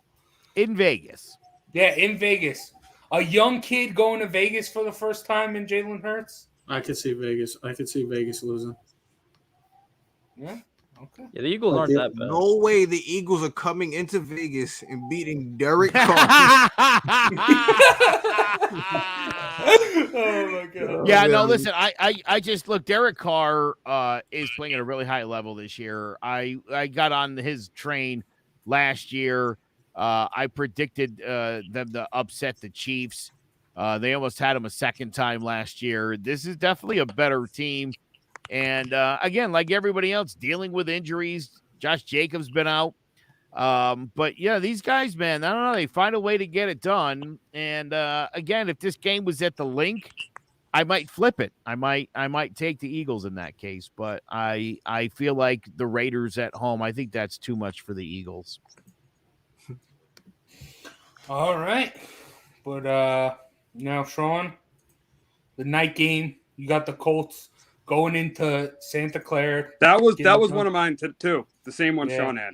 [SPEAKER 7] In Vegas.
[SPEAKER 3] Yeah, in Vegas. A young kid going to Vegas for the first time in Jalen Hurts?
[SPEAKER 8] I could see Vegas. I could see Vegas losing.
[SPEAKER 3] Yeah, okay.
[SPEAKER 6] Yeah, the Eagles aren't that bad.
[SPEAKER 5] No way the Eagles are coming into Vegas and beating Derek Carr.
[SPEAKER 3] Oh, my God.
[SPEAKER 7] Yeah, no, listen, I just look, Derek Carr is playing at a really high level this year. I got on his train last year. I predicted them to upset the Chiefs. They almost had him a second time last year. This is definitely a better team. And again, like everybody else, dealing with injuries. Josh Jacobs been out. But yeah, these guys, man, I don't know. They find a way to get it done. And again, if this game was at the Link, I might flip it. I might take the Eagles in that case. But I feel like the Raiders at home, I think that's too much for the Eagles.
[SPEAKER 3] All right. But now, Sean, the night game, you got the Colts going into Santa Clara.
[SPEAKER 4] That was one of mine too. The same one Sean had.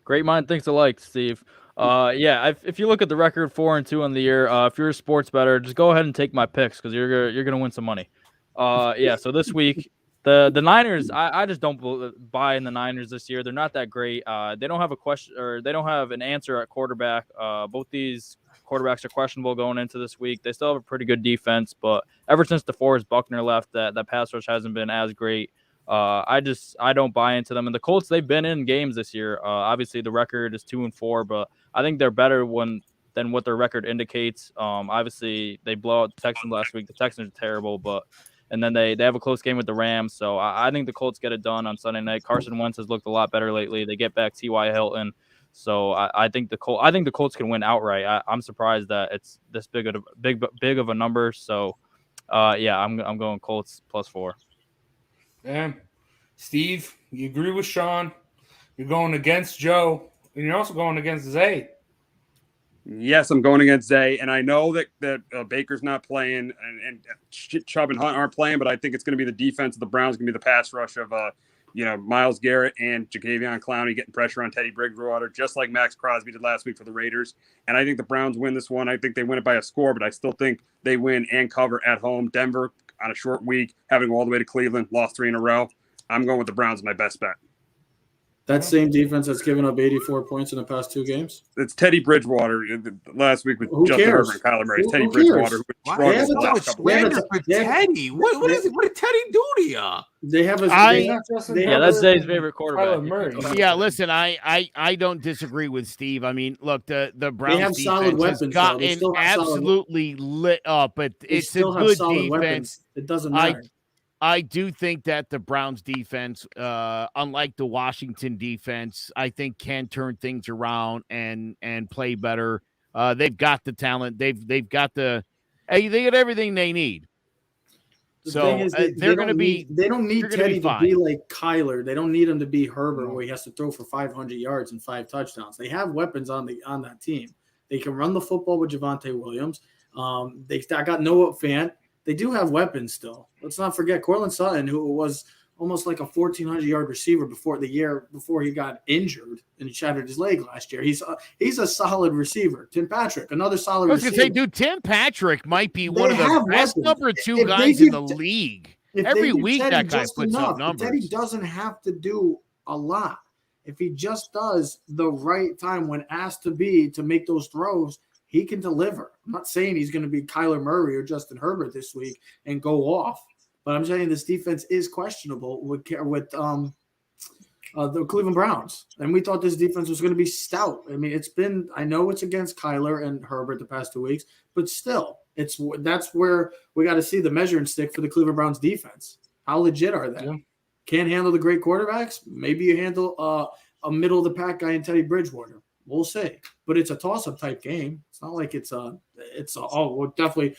[SPEAKER 6] Great mind thinks alike, Steve. Yeah, if you look at the record 4-2 on the year, if you're a sports bettor, just go ahead and take my picks because you're gonna win some money. Yeah. So this week, the Niners, I just don't buy in the Niners this year. They're not that great. They don't have a question or they don't have an answer at quarterback. Both these quarterbacks are questionable going into this week. They still have a pretty good defense, but ever since DeForest Buckner left, that pass rush hasn't been as great. I don't buy into them. And the Colts, they've been in games this year. Obviously, the record is 2-4, but I think they're better than what their record indicates. Obviously, they blow out the Texans last week. The Texans are terrible, and then they have a close game with the Rams. So I think the Colts get it done on Sunday night. Carson Wentz has looked a lot better lately. They get back T.Y. Hilton. So I think the Colts can win outright. I'm surprised that it's this big of a number. So yeah, I'm going Colts +4.
[SPEAKER 3] Damn. Steve, you agree with Sean. You're going against Joe, and you're also going against Zay.
[SPEAKER 4] Yes, I'm going against Zay, and I know that Baker's not playing, and Chubb and Hunt aren't playing, but I think it's going to be the defense of the Browns, going to be the pass rush of Myles Garrett and Jadeveon Clowney getting pressure on Teddy Bridgewater, just like Max Crosby did last week for the Raiders. And I think the Browns win this one. I think they win it by a score, but I still think they win and cover at home. Denver on a short week, having all the way to Cleveland, lost 3 in a row. I'm going with the Browns as my best bet.
[SPEAKER 8] That same defense that's given up 84 points in the past 2 games.
[SPEAKER 4] It's Teddy Bridgewater last week with
[SPEAKER 8] Who
[SPEAKER 4] Justin
[SPEAKER 8] cares?
[SPEAKER 4] Herbert and Kyler Murray. It's
[SPEAKER 8] Who
[SPEAKER 4] Teddy
[SPEAKER 8] cares?
[SPEAKER 4] Bridgewater who
[SPEAKER 5] Why
[SPEAKER 8] They have
[SPEAKER 4] struggled the
[SPEAKER 8] a
[SPEAKER 5] so
[SPEAKER 4] last
[SPEAKER 5] much
[SPEAKER 4] couple
[SPEAKER 8] they have
[SPEAKER 4] of
[SPEAKER 8] a-
[SPEAKER 5] slander for
[SPEAKER 8] they have-
[SPEAKER 5] Teddy? What did Teddy do to you?
[SPEAKER 8] They have a
[SPEAKER 6] Yeah, that's Zay's favorite quarterback.
[SPEAKER 3] Kyler Murray.
[SPEAKER 7] Yeah, listen, I don't disagree with Steve. I mean, look, the Browns
[SPEAKER 8] have solid
[SPEAKER 7] defense has
[SPEAKER 8] weapons, though. They
[SPEAKER 7] gotten
[SPEAKER 8] still have solid-
[SPEAKER 7] absolutely lit up, but
[SPEAKER 8] They
[SPEAKER 7] it's a
[SPEAKER 8] still have
[SPEAKER 7] good
[SPEAKER 8] solid
[SPEAKER 7] defense.
[SPEAKER 8] weapons. It doesn't matter.
[SPEAKER 7] I do think that the Browns defense, unlike the Washington defense, I think can turn things around and play better. They've got the talent. They've got they got everything they need.
[SPEAKER 8] The
[SPEAKER 7] So
[SPEAKER 8] thing is,
[SPEAKER 7] they're going to be.
[SPEAKER 8] They don't need
[SPEAKER 7] they're gonna
[SPEAKER 8] Teddy
[SPEAKER 7] be
[SPEAKER 8] to be
[SPEAKER 7] fine.
[SPEAKER 8] like Kyler. They don't need him to be Herbert, where he has to throw for 500 yards and 5 touchdowns. They have weapons on that team. They can run the football with Javonte Williams. I got Noah Fant. They do have weapons still. Let's not forget Cortland Sutton, who was almost like a 1,400-yard receiver before he got injured and he shattered his leg last year. He's a solid receiver. Tim Patrick, another solid
[SPEAKER 7] I was
[SPEAKER 8] receiver.
[SPEAKER 7] going to say, dude, Tim Patrick might be one of the
[SPEAKER 8] have
[SPEAKER 7] best
[SPEAKER 8] weapons.
[SPEAKER 7] number 2
[SPEAKER 8] If they
[SPEAKER 7] guys in
[SPEAKER 8] give
[SPEAKER 7] the league.
[SPEAKER 8] If
[SPEAKER 7] Every
[SPEAKER 8] they give
[SPEAKER 7] week
[SPEAKER 8] Teddy
[SPEAKER 7] that guy
[SPEAKER 8] just
[SPEAKER 7] puts up
[SPEAKER 8] enough,
[SPEAKER 7] numbers.
[SPEAKER 8] Teddy doesn't have to do a lot. If he just does the right time when asked to be to make those throws, he can deliver. I'm not saying he's going to be Kyler Murray or Justin Herbert this week and go off, but I'm saying this defense is questionable with the Cleveland Browns, and we thought this defense was going to be stout. I mean, I know it's against Kyler and Herbert the past 2 weeks, but still, that's where we got to see the measuring stick for the Cleveland Browns defense. How legit are they? Yeah. Can't handle the great quarterbacks? Maybe you handle a middle of the pack guy in Teddy Bridgewater. We'll see, but it's a toss-up type game. It's not like they're definitely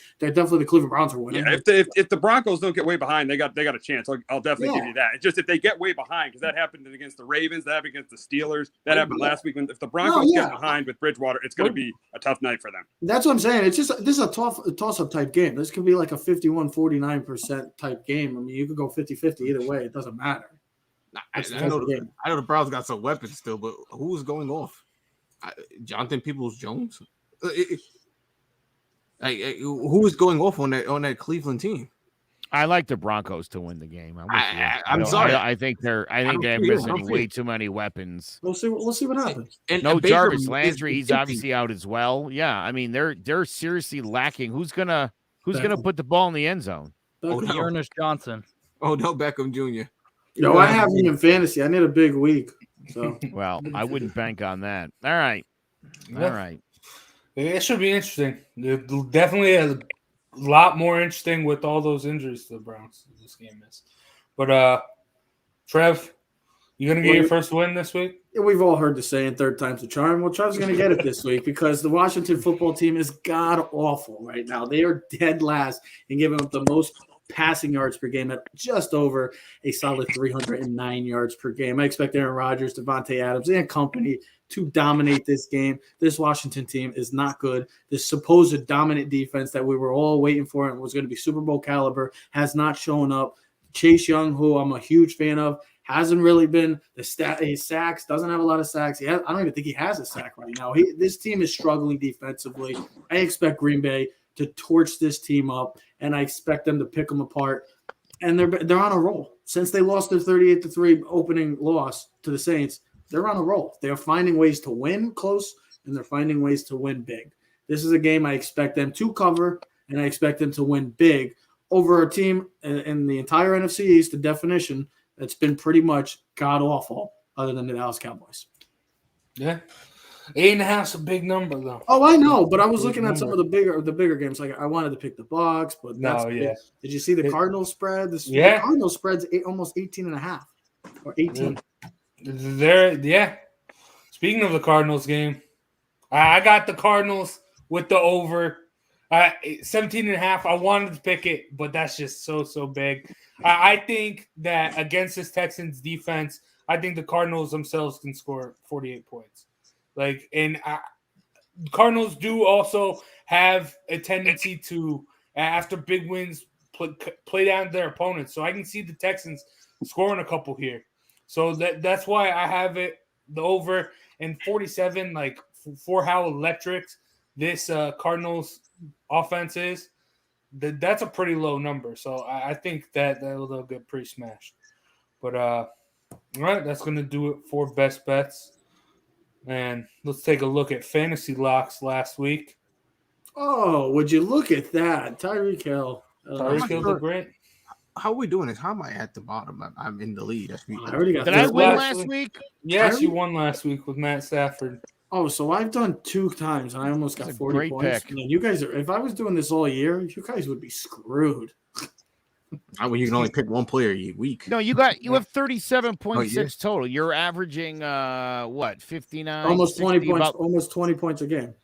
[SPEAKER 8] the Cleveland Browns are winning.
[SPEAKER 4] Yeah, if the Broncos don't get way behind, they got a chance. I'll definitely give you that. It's just if they get way behind, because that happened against the Ravens, that happened against the Steelers, that happened last week. If the Broncos get behind with Bridgewater, it's going to be a tough night for them.
[SPEAKER 8] That's what I'm saying. It's just this is a toss-up type game. This could be like a 51-49% type game. I mean, you could go 50-50 either way. It doesn't matter.
[SPEAKER 5] I know the Browns got some weapons still, but who is going off? Jonathan Peoples-Jones? Who is going off on that Cleveland team?
[SPEAKER 7] I like the Broncos to win the game.
[SPEAKER 5] I'm sorry.
[SPEAKER 7] I think they're missing way too many weapons.
[SPEAKER 8] We'll see what happens.
[SPEAKER 5] And
[SPEAKER 7] Jarvis Landry, he's obviously out as well. Yeah, I mean they're seriously lacking. Who's gonna put the ball in the end zone?
[SPEAKER 6] Ernest Johnson.
[SPEAKER 5] Odell Beckham Jr.
[SPEAKER 8] Yo, I have him in fantasy. I need a big week. So
[SPEAKER 7] well, I wouldn't bank on that. All right.
[SPEAKER 3] It should be interesting. Definitely a lot more interesting with all those injuries to the Browns. This game is. But Trev, you gonna get your first win this week?
[SPEAKER 8] We've all heard the saying, third time's a charm. Well, Trev's going to get it this week because the Washington football team is god-awful right now. They are dead last in giving up the most passing yards per game at just over a solid 309 yards per game. I expect Aaron Rodgers, Devontae Adams, and company to dominate this game. This Washington team is not good. This supposed dominant defense that we were all waiting for and was going to be Super Bowl caliber has not shown up. Chase Young, who I'm a huge fan of, hasn't really been his sacks, doesn't have a lot of sacks. I don't even think he has a sack right now. This team is struggling defensively. I expect Green Bay to torch this team up, and I expect them to pick them apart. And they're on a roll. Since they lost their 38-3 opening loss to the Saints, they're on a roll. They're finding ways to win close, and they're finding ways to win big. This is a game I expect them to cover, and I expect them to win big over a team in the entire NFC East, the definition, that's been pretty much god-awful other than the Dallas Cowboys.
[SPEAKER 3] Yeah. 8.5 is a big number, though.
[SPEAKER 8] Oh, I know, but I was looking at some of the bigger games. Like I wanted to pick the Bucs, but
[SPEAKER 3] yeah.
[SPEAKER 8] Did you see the Cardinals spread? The Cardinals spread's almost 18.5 or 18.
[SPEAKER 3] Yeah. Speaking of the Cardinals game, I got the Cardinals with the over 17.5. I wanted to pick it, but that's just so big. I think that against this Texans defense, I think the Cardinals themselves can score 48 points. Cardinals do also have a tendency to, after big wins, play down their opponents. So I can see the Texans scoring a couple here. So that's why I have it the over and 47. Like for how electric this Cardinals offense is, that's a pretty low number. So I think that they'll get pretty smashed. But All right, that's going to do it for best bets. And let's take a look at fantasy locks last week.
[SPEAKER 8] Oh, would you look at that? Tyreek Hill.
[SPEAKER 3] Tyreek Hill did great.
[SPEAKER 5] How are we doing this? How am I at the bottom? I'm in the lead.
[SPEAKER 8] I already got
[SPEAKER 7] Did I
[SPEAKER 8] this.
[SPEAKER 7] win last week?
[SPEAKER 3] Yes, you won last week with Matt Stafford.
[SPEAKER 8] Oh, so I've done 2 times and I almost got
[SPEAKER 7] That's a
[SPEAKER 8] 40
[SPEAKER 7] great
[SPEAKER 8] points.
[SPEAKER 7] pick.
[SPEAKER 8] Man, you guys are, if I was doing this all year, you guys would be screwed.
[SPEAKER 5] You can only pick one player a week.
[SPEAKER 7] No, you have 37.6
[SPEAKER 5] Oh, yeah.
[SPEAKER 7] total. You're averaging what, 59?
[SPEAKER 8] Almost 20
[SPEAKER 7] 60,
[SPEAKER 8] points.
[SPEAKER 7] about-
[SPEAKER 8] Almost 20 points a game.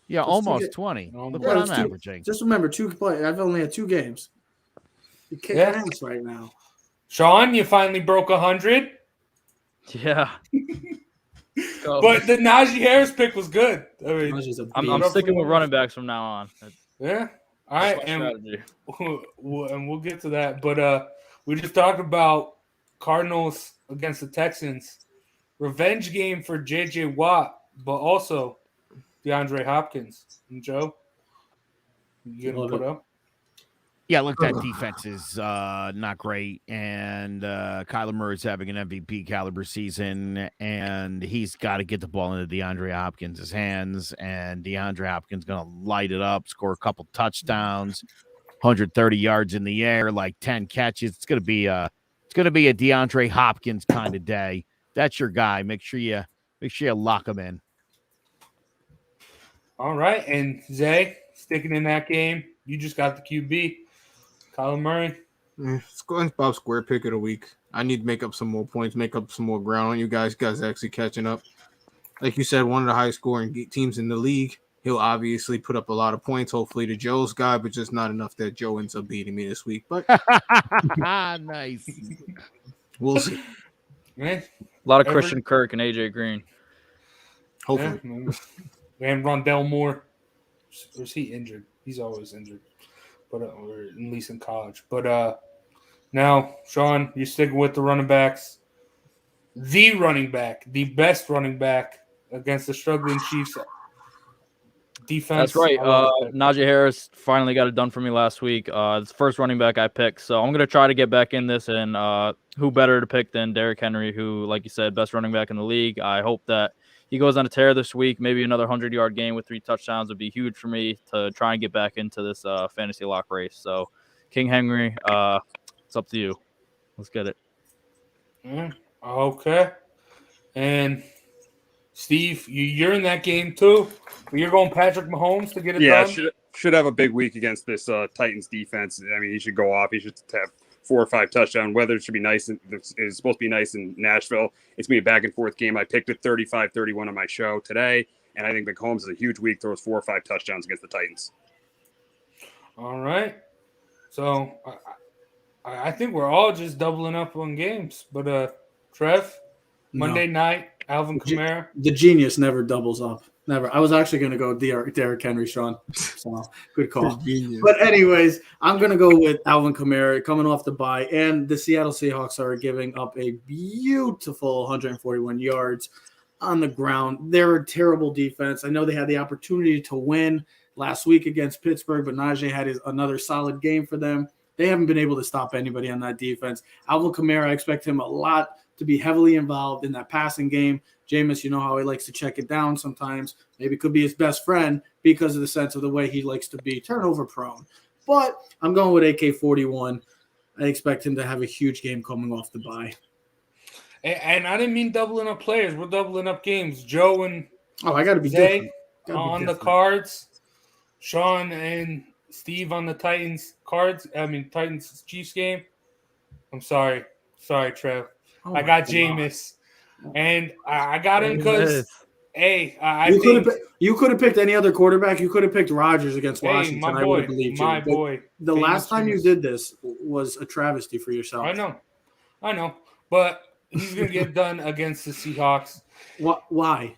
[SPEAKER 7] yeah,
[SPEAKER 8] Just
[SPEAKER 7] almost
[SPEAKER 8] get-
[SPEAKER 7] 20.
[SPEAKER 3] Almost.
[SPEAKER 7] Look
[SPEAKER 8] Yeah,
[SPEAKER 7] what
[SPEAKER 8] it's
[SPEAKER 7] I'm
[SPEAKER 8] 2
[SPEAKER 7] averaging.
[SPEAKER 8] Just remember, 2 play. I've only had 2 games. You're kicking
[SPEAKER 3] Yeah.
[SPEAKER 8] ass right now.
[SPEAKER 3] Sean, you finally broke 100.
[SPEAKER 6] Yeah. Go.
[SPEAKER 3] But the Najee Harris pick was good. I mean,
[SPEAKER 8] Najee's a
[SPEAKER 6] I'm
[SPEAKER 8] beast.
[SPEAKER 6] sticking with running backs from now on.
[SPEAKER 3] yeah. All right,
[SPEAKER 6] That's my
[SPEAKER 3] and
[SPEAKER 6] strategy.
[SPEAKER 3] we'll get to that. But we just talked about Cardinals against the Texans. Revenge game for J.J. Watt, but also DeAndre Hopkins. And Joe, you gonna
[SPEAKER 8] Love
[SPEAKER 3] put
[SPEAKER 8] it.
[SPEAKER 3] up?
[SPEAKER 7] Yeah, look, that defense is not great, and Kyler Murray's having an MVP caliber season, and he's got to get the ball into DeAndre Hopkins' hands, and DeAndre Hopkins going to light it up, score a couple touchdowns, 130 yards in the air, like 10 catches. It's going to be a DeAndre Hopkins kind of day. That's your guy. Make sure you lock him in.
[SPEAKER 3] All right, and Zay, sticking in that game, you just got the QB, Kyler Murray.
[SPEAKER 5] SpongeBob Square pick of the week. I need to make up some more points, make up some more ground on you guys. Guys actually catching up. Like you said, one of the highest scoring teams in the league. He'll obviously put up a lot of points, hopefully to Joe's guy, but just not enough that Joe ends up beating me this week. But
[SPEAKER 7] Nice.
[SPEAKER 5] we'll see.
[SPEAKER 3] Man,
[SPEAKER 6] A lot of Christian Kirk and AJ Green.
[SPEAKER 5] Hopefully.
[SPEAKER 3] And Rondell Moore. Or is he injured? He's always injured. But or at least in college. But now, Sean, you're sticking with the running backs. The running back, the best running back against the struggling Chiefs defense.
[SPEAKER 6] That's right. Najee Harris finally got it done for me last week. It's the first running back I picked. So I'm going to try to get back in this. And who better to pick than Derrick Henry, who, like you said, best running back in the league. I hope that he goes on a tear this week. Maybe another 100-yard game with 3 touchdowns would be huge for me to try and get back into this fantasy lock race. So, King Henry, it's up to you. Let's get it.
[SPEAKER 3] Okay. And Steve, you're in that game too. You're going Patrick Mahomes to get it done.
[SPEAKER 4] Should have a big week against this Titans defense. I mean, he should go off. He should have 4 or 5 touchdowns. Weather should be nice. It's supposed to be nice in Nashville. It's going to be a back and forth game. I picked it 35-31 on my show today, and I think Mahomes is a huge week, throws 4 or 5 touchdowns against the Titans.
[SPEAKER 3] All right. So I think we're all just doubling up on games. But Trev, Monday night, Alvin Kamara.
[SPEAKER 8] The genius never doubles up. Never. I was actually going to go Derrick Henry, Sean. So good call.
[SPEAKER 5] Genius.
[SPEAKER 8] But anyways, I'm going to go with Alvin Kamara coming off the bye. And the Seattle Seahawks are giving up a beautiful 141 yards on the ground. They're a terrible defense. I know they had the opportunity to win last week against Pittsburgh, but Najee had another solid game for them. They haven't been able to stop anybody on that defense. Alvin Kamara, I expect him a lot to be heavily involved in that passing game. Jameis, you know how he likes to check it down sometimes. Maybe it could be his best friend because of the sense of the way he likes to be turnover prone. But I'm going with AK-41. I expect him to have a huge game coming off the bye.
[SPEAKER 3] And I didn't mean doubling up players. We're doubling up games. Joe and
[SPEAKER 8] I got to be
[SPEAKER 3] Zay
[SPEAKER 8] different.
[SPEAKER 3] on the Cards. Sean and Steve on the Titans Cards. I mean, Titans Chiefs game. I'm sorry. Sorry, Trev. I got Jameis. And I got him because, hey,
[SPEAKER 8] you could have picked any other quarterback. You could have picked Rodgers against Washington.
[SPEAKER 3] My boy,
[SPEAKER 8] I would have believed you.
[SPEAKER 3] my boy.
[SPEAKER 8] The last time you did this was a travesty for yourself.
[SPEAKER 3] I know. But he's going to get done against the Seahawks.
[SPEAKER 8] Why?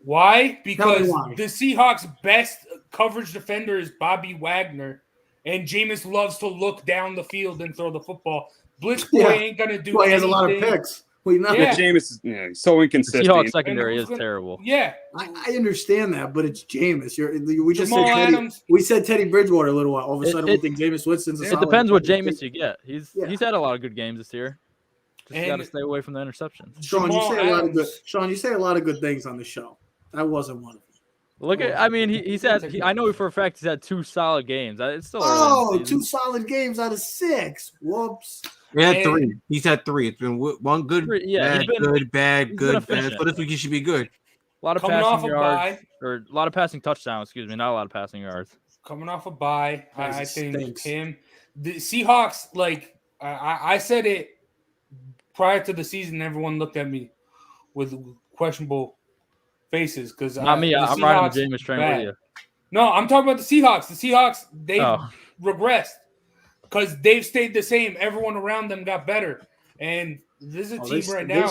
[SPEAKER 3] Why? Because
[SPEAKER 8] why.
[SPEAKER 3] the Seahawks' best coverage defender is Bobby Wagner, and Jameis loves to look down the field and throw the football. Blitz boy ain't going to do
[SPEAKER 8] He has a lot of picks.
[SPEAKER 3] Yeah.
[SPEAKER 4] Jameis is so inconsistent.
[SPEAKER 6] The Seahawks secondary is terrible.
[SPEAKER 3] Yeah.
[SPEAKER 8] I understand that, but it's Jameis. We just
[SPEAKER 3] Jamal
[SPEAKER 8] said Teddy,
[SPEAKER 3] Adams.
[SPEAKER 8] we said Teddy Bridgewater a little while. All of a sudden, we think Jameis Winston's a
[SPEAKER 6] It
[SPEAKER 8] solid
[SPEAKER 6] depends what
[SPEAKER 8] player.
[SPEAKER 6] Jameis you get. He's had a lot of good games this year. Just got to stay away from the interceptions.
[SPEAKER 8] Sean, you say a lot of good things on the show. That wasn't one of them.
[SPEAKER 6] Look at, I mean, he said, I know for a fact he's had 2 solid games. It's still
[SPEAKER 8] Oh,
[SPEAKER 6] early in the season.
[SPEAKER 8] 2 solid games out of 6. Whoops.
[SPEAKER 5] We had 3. He's had 3. It's been one good,
[SPEAKER 6] Yeah,
[SPEAKER 5] bad, good, bad.
[SPEAKER 6] efficient.
[SPEAKER 5] So this week he should be good.
[SPEAKER 6] A lot of
[SPEAKER 3] Coming off
[SPEAKER 6] passing
[SPEAKER 3] a
[SPEAKER 6] yards,
[SPEAKER 3] bye.
[SPEAKER 6] or a lot of passing touchdowns. Excuse me, not a lot of passing yards.
[SPEAKER 3] Coming off a bye, I
[SPEAKER 8] Guys, it
[SPEAKER 3] think
[SPEAKER 8] stinks.
[SPEAKER 3] the Seahawks, like I said it prior to the season, everyone looked at me with questionable faces because
[SPEAKER 6] Not me. I'm riding the Jameis train with you.
[SPEAKER 3] No, I'm talking about the Seahawks. The Seahawks, they regressed because they've stayed the same. Everyone around them got better, and this is a team right now.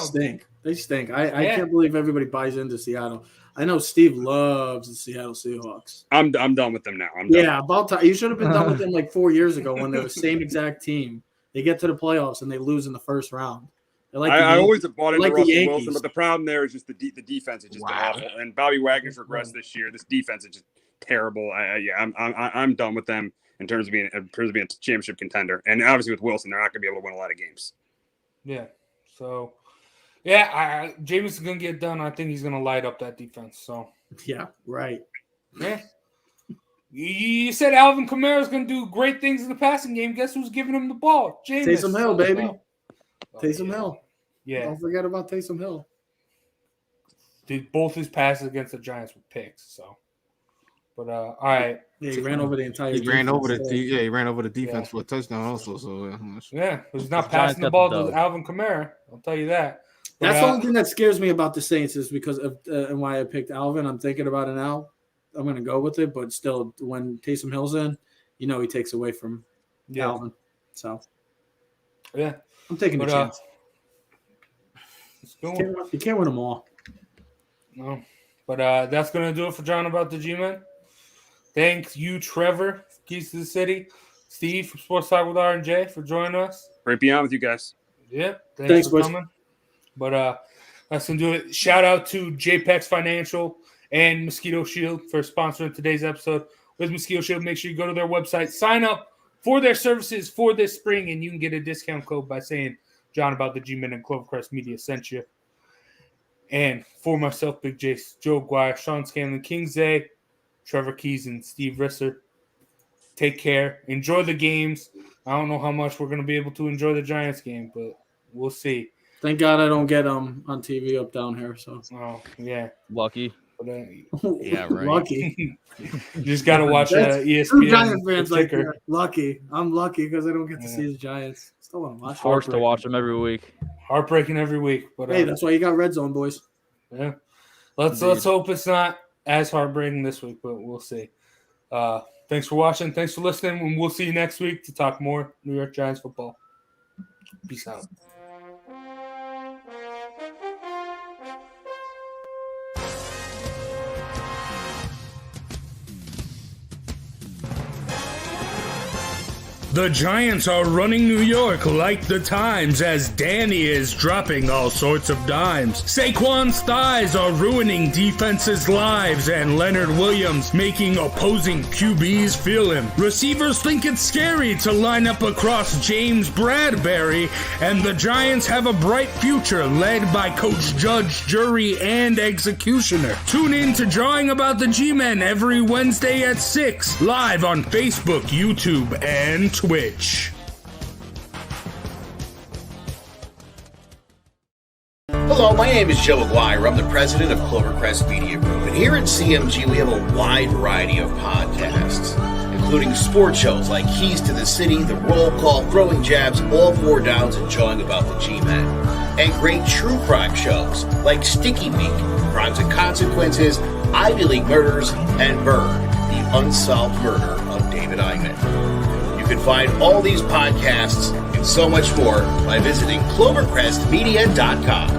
[SPEAKER 8] They stink. I can't believe everybody buys into Seattle. I know Steve loves the Seattle Seahawks.
[SPEAKER 4] I'm done with them now. I'm done.
[SPEAKER 8] Yeah, about time. You should have been done with them like 4 years ago when they're the same exact team. They get to the playoffs and they lose in the first round.
[SPEAKER 4] I always have bought into
[SPEAKER 8] like the
[SPEAKER 4] Russell
[SPEAKER 8] Yankees.
[SPEAKER 4] Wilson, but the problem there is just the defense is just awful. And Bobby Wagner's regressed this year. This defense is just terrible. I'm done with them in terms of being a championship contender. And obviously with Wilson, they're not going to be able to win a lot of games.
[SPEAKER 3] Yeah. So, yeah, Jameis is going to get done. I think he's going to light up that defense. So,
[SPEAKER 8] yeah, right.
[SPEAKER 3] Yeah. You said Alvin Kamara is going to do great things in the passing game. Guess who's giving him the ball? Jameis.
[SPEAKER 8] Taysom Hill, baby. Taysom Hill.
[SPEAKER 3] Yeah.
[SPEAKER 8] Don't forget about Taysom Hill.
[SPEAKER 3] Dude, both his passes against the Giants were picks. So, but all right.
[SPEAKER 8] Yeah, he ran over the entire.
[SPEAKER 5] He ran over the defense for a touchdown also. So
[SPEAKER 3] yeah, he's not passing the ball to Alvin Kamara. I'll tell you that. But,
[SPEAKER 8] that's the only thing that scares me about the Saints is because of and why I picked Alvin. I'm thinking about it now. I'm going to go with it, but still, when Taysom Hill's in, he takes away from Alvin. So
[SPEAKER 3] yeah,
[SPEAKER 8] I'm taking a chance. You can't win them all.
[SPEAKER 3] No, but that's going to do it for John about the G-Men. Thanks you, Trevor, Keys to the City, Steve from Sports Talk with R&J for joining us.
[SPEAKER 4] Great being on with you guys.
[SPEAKER 3] Yep, thanks for coming. But that's going to do it. Shout out to JPEX Financial and Mosquito Shield for sponsoring today's episode. With Mosquito Shield, make sure you go to their website, sign up for their services for this spring, and you can get a discount code by saying John about the G-Men and Clovercrest Media sent you. And for myself, Big Jace, Joe Guire, Sean Scanlon, King Zay, Trevor Keys, and Steve Risser, take care. Enjoy the games. I don't know how much we're going to be able to enjoy the Giants game, but we'll see.
[SPEAKER 8] Thank God I don't get on TV up down here. So
[SPEAKER 3] yeah,
[SPEAKER 6] lucky.
[SPEAKER 7] Yeah, right.
[SPEAKER 8] Lucky.
[SPEAKER 3] You just got to watch ESPN.
[SPEAKER 8] Two Giant fans like that. Lucky. I'm lucky because I don't get to see the Giants. Still want to watch.
[SPEAKER 6] Forced to watch them every week.
[SPEAKER 3] Heartbreaking every week, but
[SPEAKER 8] hey, that's why you got Red Zone, boys.
[SPEAKER 3] Yeah, let's hope it's not as heartbreaking this week, but we'll see. Thanks for watching. Thanks for listening, and we'll see you next week to talk more New York Giants football. Peace out. The Giants are running New York like the Times as Danny is dropping all sorts of dimes. Saquon's thighs are ruining defenses' lives and Leonard Williams making opposing QBs feel him. Receivers think it's scary to line up across James Bradbury, and the Giants have a bright future led by Coach Judge, Jury, and Executioner. Tune in to Drawing About the G-Men every Wednesday at 6, live on Facebook, YouTube, and Twitch.
[SPEAKER 9] Hello, my name is Joe Aguirre. I'm the president of Clovercrest Media Group. And here at CMG, we have a wide variety of podcasts, including sports shows like Keys to the City, The Roll Call, Throwing Jabs, All Four Downs, and Jawing About the G-Men. And great true crime shows like Sticky Week, Crimes and Consequences, Ivy League Murders, and Bird, the unsolved murder of David Eichmann. You can find all these podcasts and so much more by visiting clovercrestmedia.com.